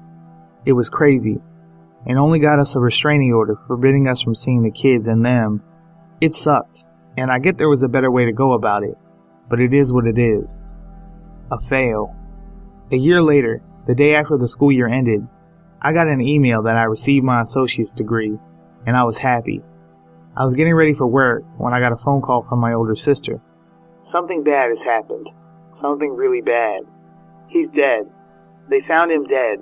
It was crazy, and only got us a restraining order forbidding us from seeing the kids and them. It sucked, and I get there was a better way to go about it, but it is what it is. A fail. A year later, the day after the school year ended, I got an email that I received my associate's degree, and I was happy. I was getting ready for work when I got a phone call from my older sister. Something bad has happened. Something really bad. He's dead. They found him dead.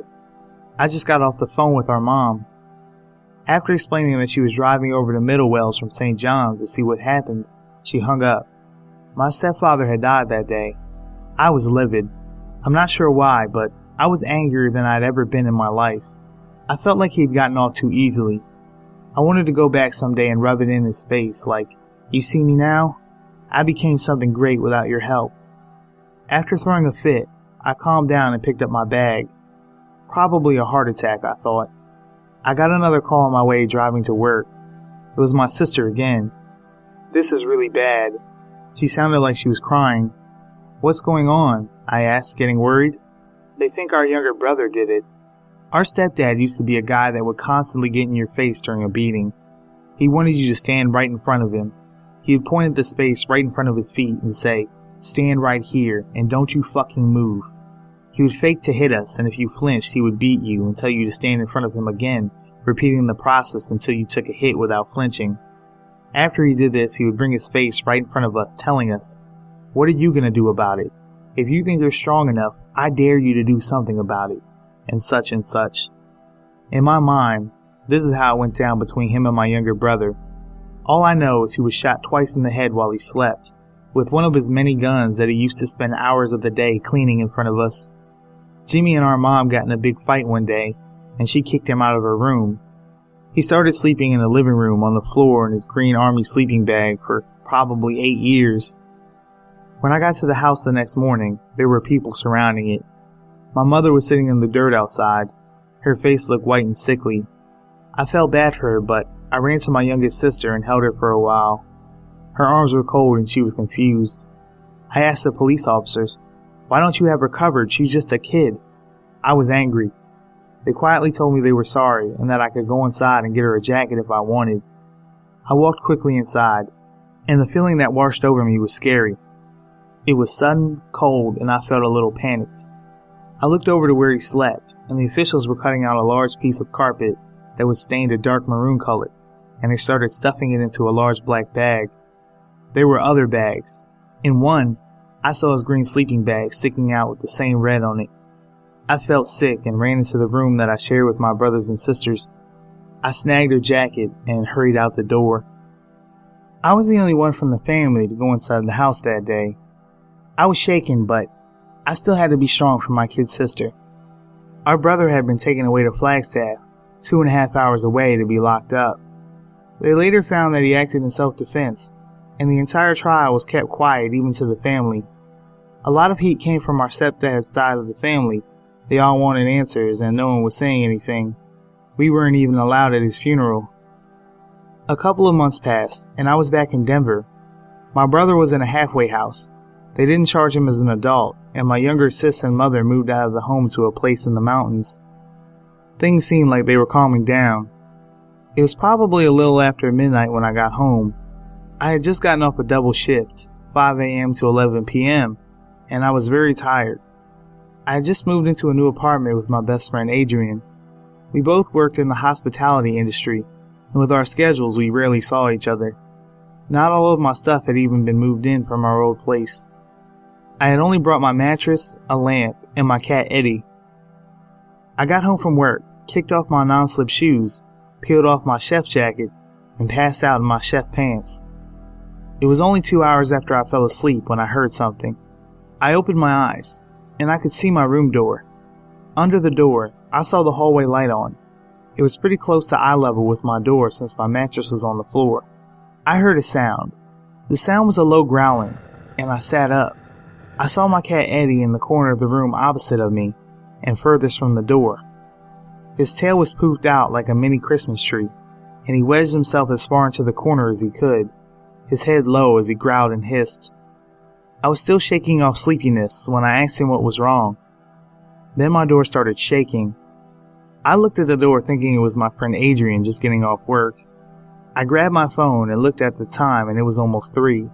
I just got off the phone with our mom. After explaining that she was driving over to Middlewells from St. John's to see what happened, she hung up. My stepfather had died that day. I was livid. I'm not sure why, but I was angrier than I'd ever been in my life. I felt like he'd gotten off too easily. I wanted to go back someday and rub it in his face like, you see me now? I became something great without your help. After throwing a fit, I calmed down and picked up my bag. Probably a heart attack, I thought. I got another call on my way driving to work. It was my sister again. This is really bad. She sounded like she was crying. What's going on? I asked, getting worried. They think our younger brother did it. Our stepdad used to be a guy that would constantly get in your face during a beating. He wanted you to stand right in front of him. He would point at the space right in front of his feet and say, stand right here and don't you fucking move. He would fake to hit us, and if you flinched, he would beat you and tell you to stand in front of him again, repeating the process until you took a hit without flinching. After he did this, he would bring his face right in front of us, telling us, what are you going to do about it? If you think you're strong enough, I dare you to do something about it, and such and such. In my mind, this is how it went down between him and my younger brother. All I know is he was shot twice in the head while he slept, with one of his many guns that he used to spend hours of the day cleaning in front of us. Jimmy and our mom got in a big fight one day, and she kicked him out of her room. He started sleeping in the living room on the floor in his green army sleeping bag for probably 8 years. When I got to the house the next morning, there were people surrounding it. My mother was sitting in the dirt outside. Her face looked white and sickly. I felt bad for her, but I ran to my youngest sister and held her for a while. Her arms were cold and she was confused. I asked the police officers, why don't you have her covered? She's just a kid. I was angry. They quietly told me they were sorry and that I could go inside and get her a jacket if I wanted. I walked quickly inside, and the feeling that washed over me was scary. It was sudden, cold, and I felt a little panicked. I looked over to where he slept, and the officials were cutting out a large piece of carpet that was stained a dark maroon color. and they started stuffing it into a large black bag. There were other bags. In one, I saw his green sleeping bag sticking out with the same red on it. I felt sick and ran into the room that I shared with my brothers and sisters. I snagged her jacket and hurried out the door. I was the only one from the family to go inside the house that day. I was shaken, but I still had to be strong for my kid sister. Our brother had been taken away to Flagstaff, 2.5 hours away, to be locked up. They later found that he acted in self-defense, and the entire trial was kept quiet even to the family. A lot of heat came from our stepdad's side of the family. They all wanted answers and no one was saying anything. We weren't even allowed at his funeral. A couple of months passed, and I was back in Denver. My brother was in a halfway house. They didn't charge him as an adult, and my younger sis and mother moved out of the home to a place in the mountains. Things seemed like they were calming down. It was probably a little after midnight when I got home. I had just gotten off a double shift, 5 a.m. to 11 p.m., and I was very tired. I had just moved into a new apartment with my best friend Adrian. We both worked in the hospitality industry, and with our schedules we rarely saw each other. Not all of my stuff had even been moved in from our old place. I had only brought my mattress, a lamp, and my cat Eddie. I got home from work, kicked off my non-slip shoes, peeled off my chef jacket, and passed out in my chef pants. It was only 2 hours after I fell asleep when I heard something. I opened my eyes, and I could see my room door. Under the door, I saw the hallway light on. It was pretty close to eye level with my door since my mattress was on the floor. I heard a sound. The sound was a low growling, and I sat up. I saw my cat Eddie in the corner of the room opposite of me, and furthest from the door. His tail was pooped out like a mini Christmas tree, and he wedged himself as far into the corner as he could, his head low as he growled and hissed. I was still shaking off sleepiness when I asked him what was wrong. Then my door started shaking. I looked at the door thinking it was my friend Adrian just getting off work. I grabbed my phone and looked at the time, and it was almost 3.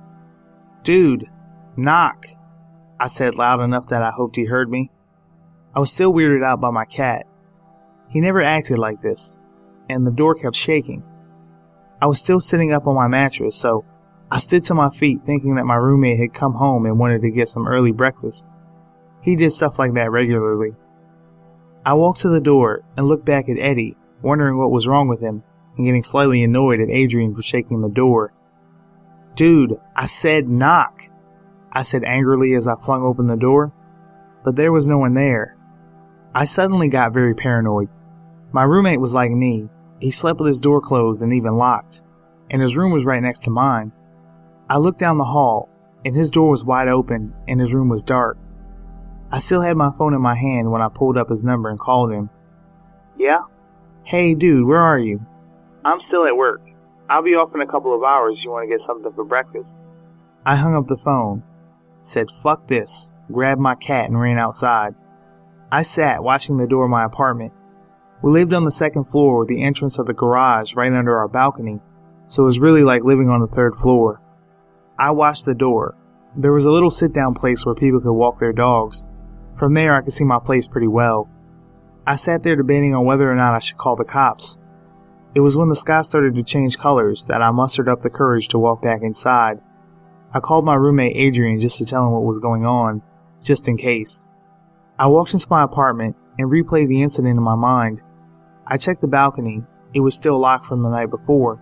"Dude, knock," I said loud enough that I hoped he heard me. I was still weirded out by my cat. He never acted like this, and the door kept shaking. I was still sitting up on my mattress, so I stood to my feet thinking that my roommate had come home and wanted to get some early breakfast. He did stuff like that regularly. I walked to the door and looked back at Eddie, wondering what was wrong with him, and getting slightly annoyed at Adrian for shaking the door. "Dude, I said knock," I said angrily as I flung open the door, but there was no one there. I suddenly got very paranoid. My roommate was like me. He slept with his door closed and even locked, and his room was right next to mine. I looked down the hall, and his door was wide open, and his room was dark. I still had my phone in my hand when I pulled up his number and called him. "Yeah? Hey dude, where are you?" "I'm still at work. I'll be off in a couple of hours. You want to get something for breakfast?" I hung up the phone, said fuck this, grabbed my cat and ran outside. I sat watching the door of my apartment. We lived on the second floor with the entrance of the garage right under our balcony, so it was really like living on the 3rd floor. I watched the door. There was a little sit-down place where people could walk their dogs. From there, I could see my place pretty well. I sat there debating on whether or not I should call the cops. It was when the sky started to change colors that I mustered up the courage to walk back inside. I called my roommate Adrian just to tell him what was going on, just in case. I walked into my apartment and replayed the incident in my mind. I checked the balcony. It was still locked from the night before.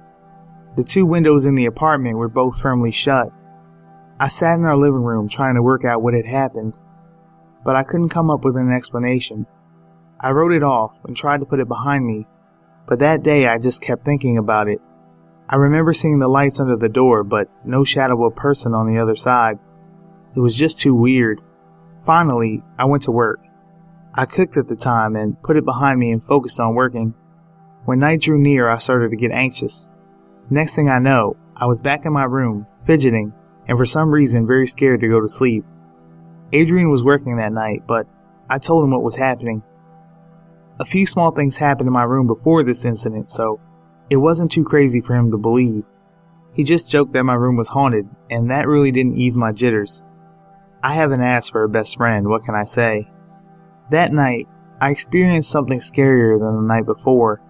The 2 windows in the apartment were both firmly shut. I sat in our living room trying to work out what had happened, but I couldn't come up with an explanation. I wrote it off and tried to put it behind me, but that day I just kept thinking about it. I remember seeing the lights under the door, but no shadow of a person on the other side. It was just too weird. Finally, I went to work. I cooked at the time and put it behind me and focused on working. When night drew near, I started to get anxious. Next thing I know, I was back in my room, fidgeting, and for some reason very scared to go to sleep. Adrian was working that night, but I told him what was happening. A few small things happened in my room before this incident, so it wasn't too crazy for him to believe. He just joked that my room was haunted, and that really didn't ease my jitters. I haven't asked for a best friend, what can I say? That night, I experienced something scarier than the night before.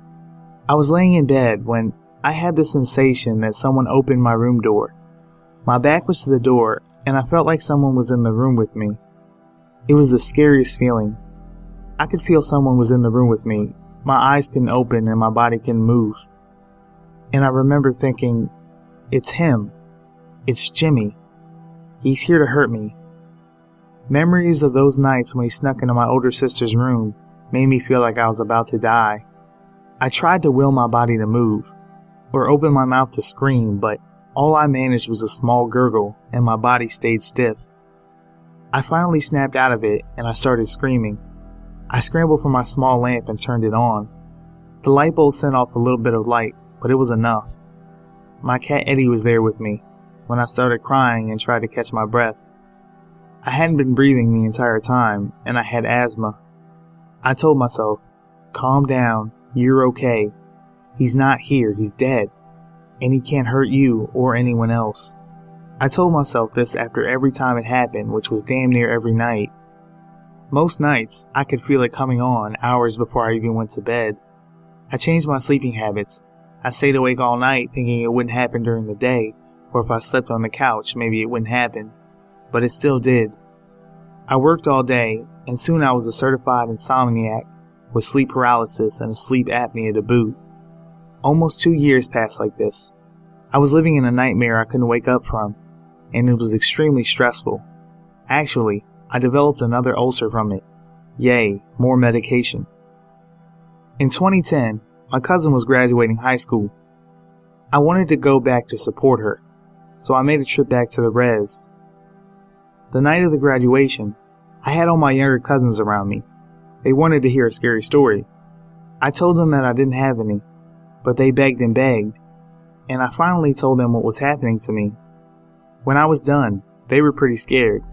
I was laying in bed when I had the sensation that someone opened my room door. My back was to the door, and I felt like someone was in the room with me. It was the scariest feeling. I could feel someone was in the room with me. My eyes couldn't open and my body couldn't move. And I remember thinking, it's him. It's Jimmy. He's here to hurt me. Memories of those nights when he snuck into my older sister's room made me feel like I was about to die. I tried to will my body to move, or open my mouth to scream, but all I managed was a small gurgle and my body stayed stiff. I finally snapped out of it and I started screaming. I scrambled for my small lamp and turned it on. The light bulb sent off a little bit of light, but it was enough. My cat Eddie was there with me when I started crying and tried to catch my breath. I hadn't been breathing the entire time and I had asthma. I told myself, calm down, you're okay. He's not here, he's dead. And he can't hurt you or anyone else. I told myself this after every time it happened, which was damn near every night. Most nights, I could feel it coming on hours before I even went to bed. I changed my sleeping habits. I stayed awake all night thinking it wouldn't happen during the day, or if I slept on the couch, maybe it wouldn't happen. But it still did. I worked all day, and soon I was a certified insomniac with sleep paralysis and a sleep apnea to boot. Almost 2 years passed like this. I was living in a nightmare I couldn't wake up from, and it was extremely stressful. Actually, I developed another ulcer from it. Yay, more medication. In 2010, my cousin was graduating high school. I wanted to go back to support her, so I made a trip back to the res. The night of the graduation, I had all my younger cousins around me. They wanted to hear a scary story. I told them that I didn't have any, but they begged and begged, and I finally told them what was happening to me. When I was done, they were pretty scared,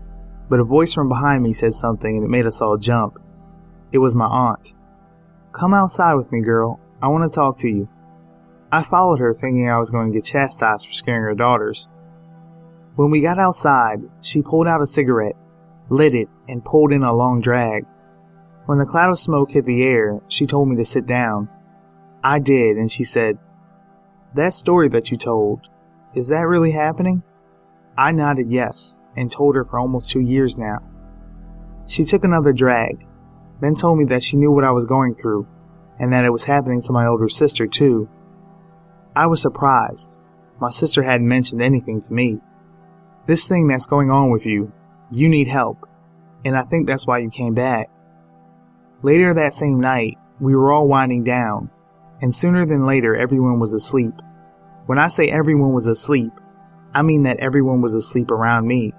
but a voice from behind me said something and it made us all jump. It was my aunt. Come outside with me, girl. I want to talk to you. I followed her thinking I was going to get chastised for scaring her daughters. When we got outside, she pulled out a cigarette, lit it, and pulled in a long drag. When the cloud of smoke hit the air, she told me to sit down. I did, and she said, "That story that you told, is that really happening?" I nodded yes, and told her for almost 2 years now. She took another drag, then told me that she knew what I was going through, and that it was happening to my older sister too. I was surprised. My sister hadn't mentioned anything to me. This thing that's going on with you, you need help, and I think that's why you came back. Later that same night, we were all winding down, and sooner than later everyone was asleep. When I say everyone was asleep, I mean that everyone was asleep around me.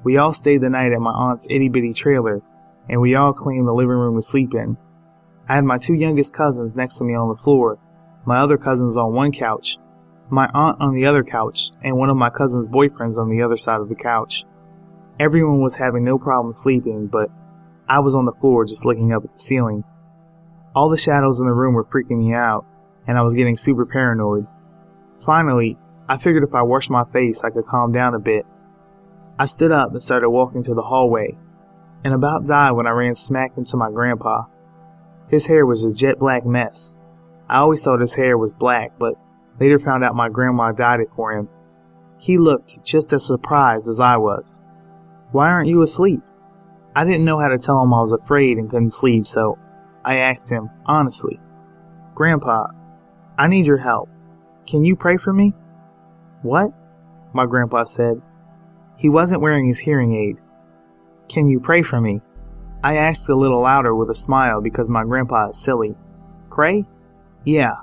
We all stayed the night at my aunt's itty-bitty trailer, and we all claimed the living room to sleep in. I had my 2 youngest cousins next to me on the floor, my other cousins on one couch, my aunt on the other couch, and one of my cousin's boyfriends on the other side of the couch. Everyone was having no problem sleeping, but I was on the floor just looking up at the ceiling. All the shadows in the room were freaking me out, and I was getting super paranoid. Finally, I figured if I washed my face, I could calm down a bit. I stood up and started walking to the hallway, and about died when I ran smack into my grandpa. His hair was a jet black mess. I always thought his hair was black, but later found out my grandma dyed it for him. He looked just as surprised as I was. "Why aren't you asleep?" I didn't know how to tell him I was afraid and couldn't sleep, so I asked him honestly, "Grandpa, I need your help. Can you pray for me?" "What?" my grandpa said. He wasn't wearing his hearing aid. "Can you pray for me?" I asked a little louder with a smile because my grandpa is silly. "Pray?" "Yeah,"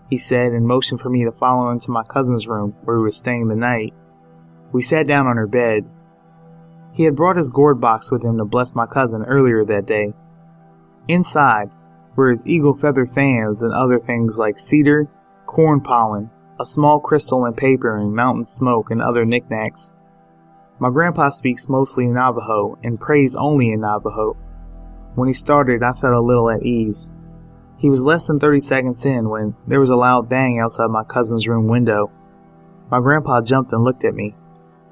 he said and motioned for me to follow him to my cousin's room where we were staying the night. We sat down on her bed. He had brought his gourd box with him to bless my cousin earlier that day. Inside were his eagle feather fans and other things like cedar, corn pollen, a small crystal and paper and mountain smoke and other knickknacks. My grandpa speaks mostly Navajo and prays only in Navajo. When he started, I felt a little at ease. He was less than 30 seconds in when there was a loud bang outside my cousin's room window. My grandpa jumped and looked at me.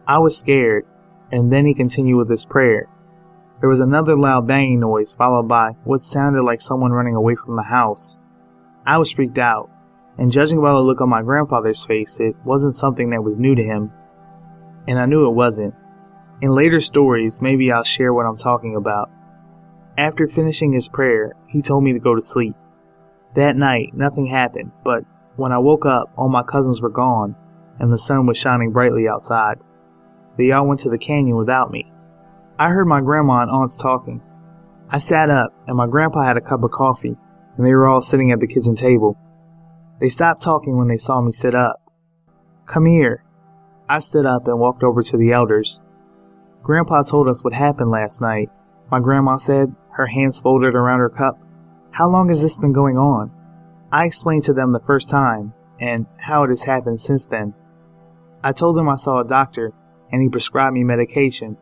I was scared, and then he continued with his prayer. There was another loud banging noise followed by what sounded like someone running away from the house. I was freaked out, and judging by the look on my grandfather's face, it wasn't something that was new to him, and I knew it wasn't. In later stories, maybe I'll share what I'm talking about. After finishing his prayer, he told me to go to sleep. That night, nothing happened, but when I woke up, all my cousins were gone, and the sun was shining brightly outside. They all went to the canyon without me. I heard my grandma and aunts talking. I sat up, and my grandpa had a cup of coffee, and they were all sitting at the kitchen table. They stopped talking when they saw me sit up. "Come here." I stood up and walked over to the elders. "Grandpa told us what happened last night," my grandma said, her hands folded around her cup. "How long has this been going on?" I explained to them the first time, and how it has happened since then. I told them I saw a doctor, and he prescribed me medication.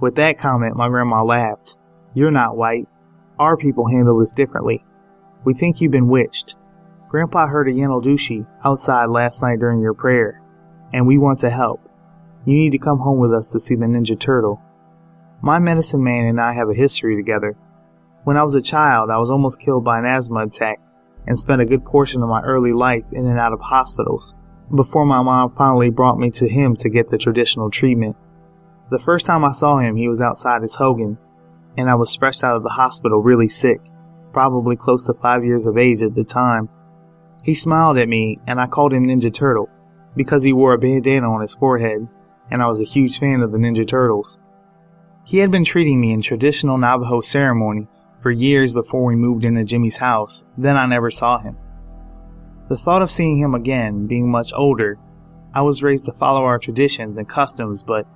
With that comment, my grandma laughed. "You're not white. Our people handle this differently. We think you've been witched. Grandpa heard a Yanodushi outside last night during your prayer, and we want to help. You need to come home with us to see the Ninja Turtle." My medicine man and I have a history together. When I was a child, I was almost killed by an asthma attack and spent a good portion of my early life in and out of hospitals before my mom finally brought me to him to get the traditional treatment. The first time I saw him, he was outside his Hogan, and I was fresh out of the hospital really sick, probably close to 5 years of age at the time. He smiled at me, and I called him Ninja Turtle because he wore a bandana on his forehead, and I was a huge fan of the Ninja Turtles. He had been treating me in traditional Navajo ceremony for years before we moved into Jimmy's house. Then I never saw him. The thought of seeing him again, being much older, I was raised to follow our traditions and customs, but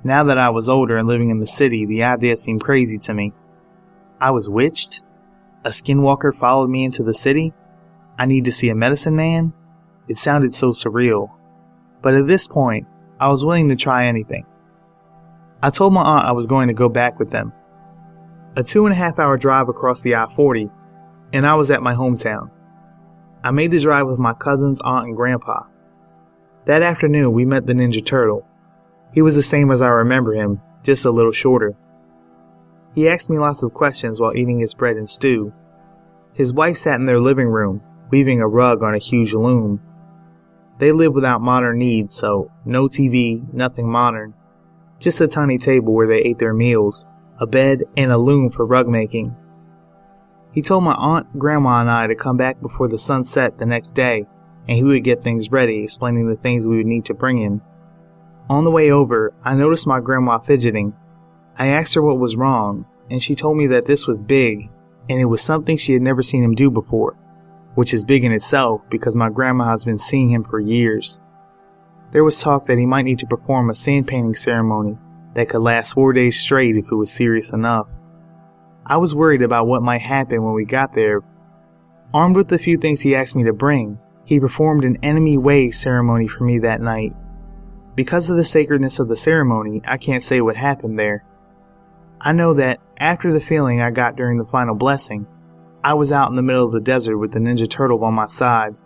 now that I was older and living in the city, the idea seemed crazy to me. I was witched? A skinwalker followed me into the city? I need to see a medicine man? It sounded so surreal. But at this point, I was willing to try anything. I told my aunt I was going to go back with them. A 2.5-hour drive across the I-40, and I was at my hometown. I made the drive with my cousins, aunt, and grandpa. That afternoon, we met the Ninja Turtle. He was the same as I remember him, just a little shorter. He asked me lots of questions while eating his bread and stew. His wife sat in their living room, weaving a rug on a huge loom. They live without modern needs, so no TV, nothing modern. Just a tiny table where they ate their meals, a bed, and a loom for rug making. He told my aunt, grandma, and I to come back before the sun set the next day, and he would get things ready, explaining the things we would need to bring in. On the way over, I noticed my grandma fidgeting. I asked her what was wrong, and she told me that this was big, and it was something she had never seen him do before, which is big in itself because my grandma has been seeing him for years. There was talk that he might need to perform a sand painting ceremony that could last 4 days straight if it was serious enough. I was worried about what might happen when we got there. Armed with the few things he asked me to bring, he performed an enemy way ceremony for me that night. Because of the sacredness of the ceremony, I can't say what happened there. I know that after the feeling I got during the final blessing, I was out in the middle of the desert with the Ninja Turtle by my side,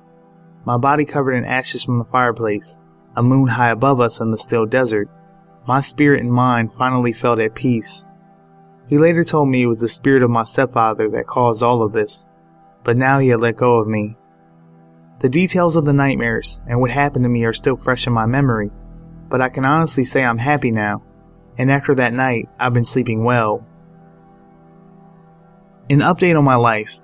my body covered in ashes from the fireplace, a moon high above us in the still desert. My spirit and mind finally felt at peace. He later told me it was the spirit of my stepfather that caused all of this, but now he had let go of me. The details of the nightmares and what happened to me are still fresh in my memory, but I can honestly say I'm happy now, and after that night, I've been sleeping well. An update on my life.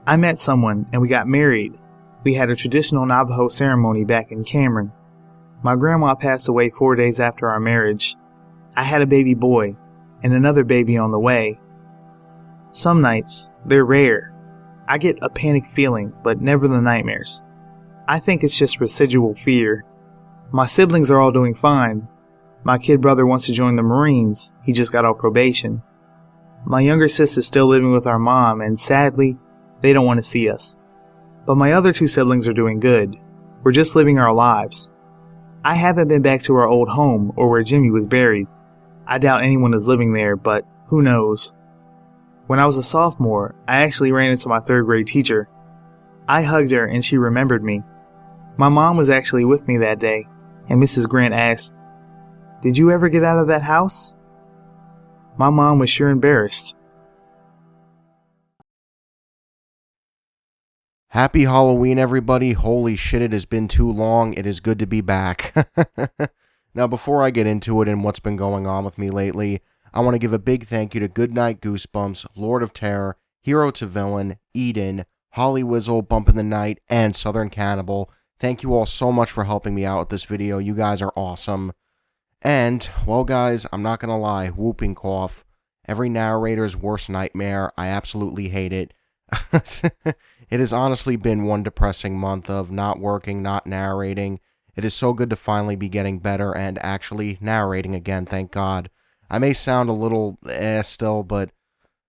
I met someone and we got married. We had a traditional Navajo ceremony back in Cameron. My grandma passed away 4 days after our marriage. I had a baby boy, and another baby on the way. Some nights, they're rare. I get a panic feeling, but never the nightmares. I think it's just residual fear. My siblings are all doing fine. My kid brother wants to join the Marines. He just got off probation. My younger sister's still living with our mom, and sadly, they don't want to see us. But my other 2 siblings are doing good. We're just living our lives. I haven't been back to our old home or where Jimmy was buried. I doubt anyone is living there, but who knows. When I was a sophomore, I actually ran into my 3rd grade teacher. I hugged her and she remembered me. My mom was actually with me that day, and Mrs. Grant asked, "Did you ever get out of that house?" My mom was sure embarrassed. Happy Halloween, everybody. Holy shit, it has been too long. It is good to be back. Now, before I get into it and what's been going on with me lately, I want to give a big thank you to Goodnite Goosebumps, Lord of Terror, HeroToVillian, Eden, HollyWizzle, Bumpinthenight, and Southern Cannibal. Thank you all so much for helping me out with this video. You guys are awesome. And, well guys, I'm not gonna lie, whooping cough. Every narrator's worst nightmare. I absolutely hate it. It has honestly been one depressing month of not working, not narrating. It is so good to finally be getting better and actually narrating again, thank God. I may sound a little still, but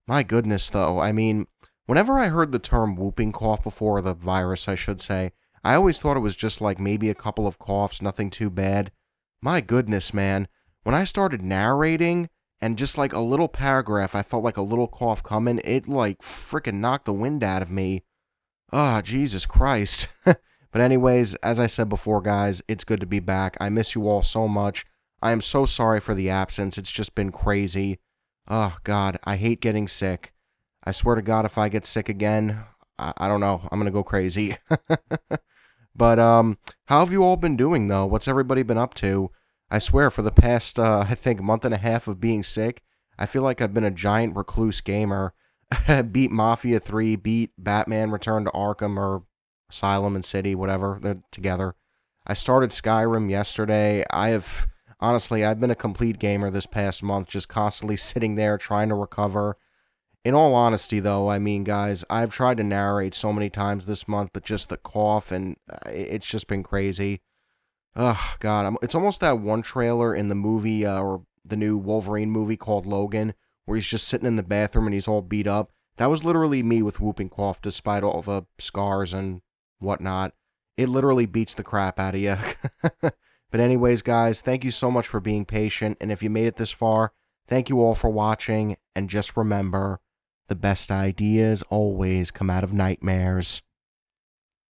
my goodness though. I mean, whenever I heard the term whooping cough before, the virus I should say, I always thought it was just like maybe a couple of coughs, nothing too bad. My goodness, man. When I started narrating, and just like a little paragraph, I felt like a little cough coming, it like freaking knocked the wind out of me. Ah, Jesus Christ. But anyways, as I said before, guys, it's good to be back. I miss you all so much. I am so sorry for the absence. It's just been crazy. Oh, God, I hate getting sick. I swear to God, if I get sick again, I don't know. I'm going to go crazy. But, how have you all been doing, though? What's everybody been up to? I swear, for the past, I think, month and a half of being sick, I feel like I've been a giant recluse gamer. Beat Mafia 3, beat Batman Return to Arkham, or Asylum and City, whatever, they're together. I started Skyrim yesterday. Honestly, I've been a complete gamer this past month, just constantly sitting there trying to recover. In all honesty, though, I mean, guys, I've tried to narrate so many times this month, but just the cough, and it's just been crazy. Ugh, God, it's almost that one trailer in the movie, or the new Wolverine movie called Logan, where he's just sitting in the bathroom and he's all beat up. That was literally me with whooping cough, despite all the scars and whatnot. It literally beats the crap out of you. But anyways, guys, thank you so much for being patient, and if you made it this far, thank you all for watching, and just remember, the best ideas always come out of nightmares.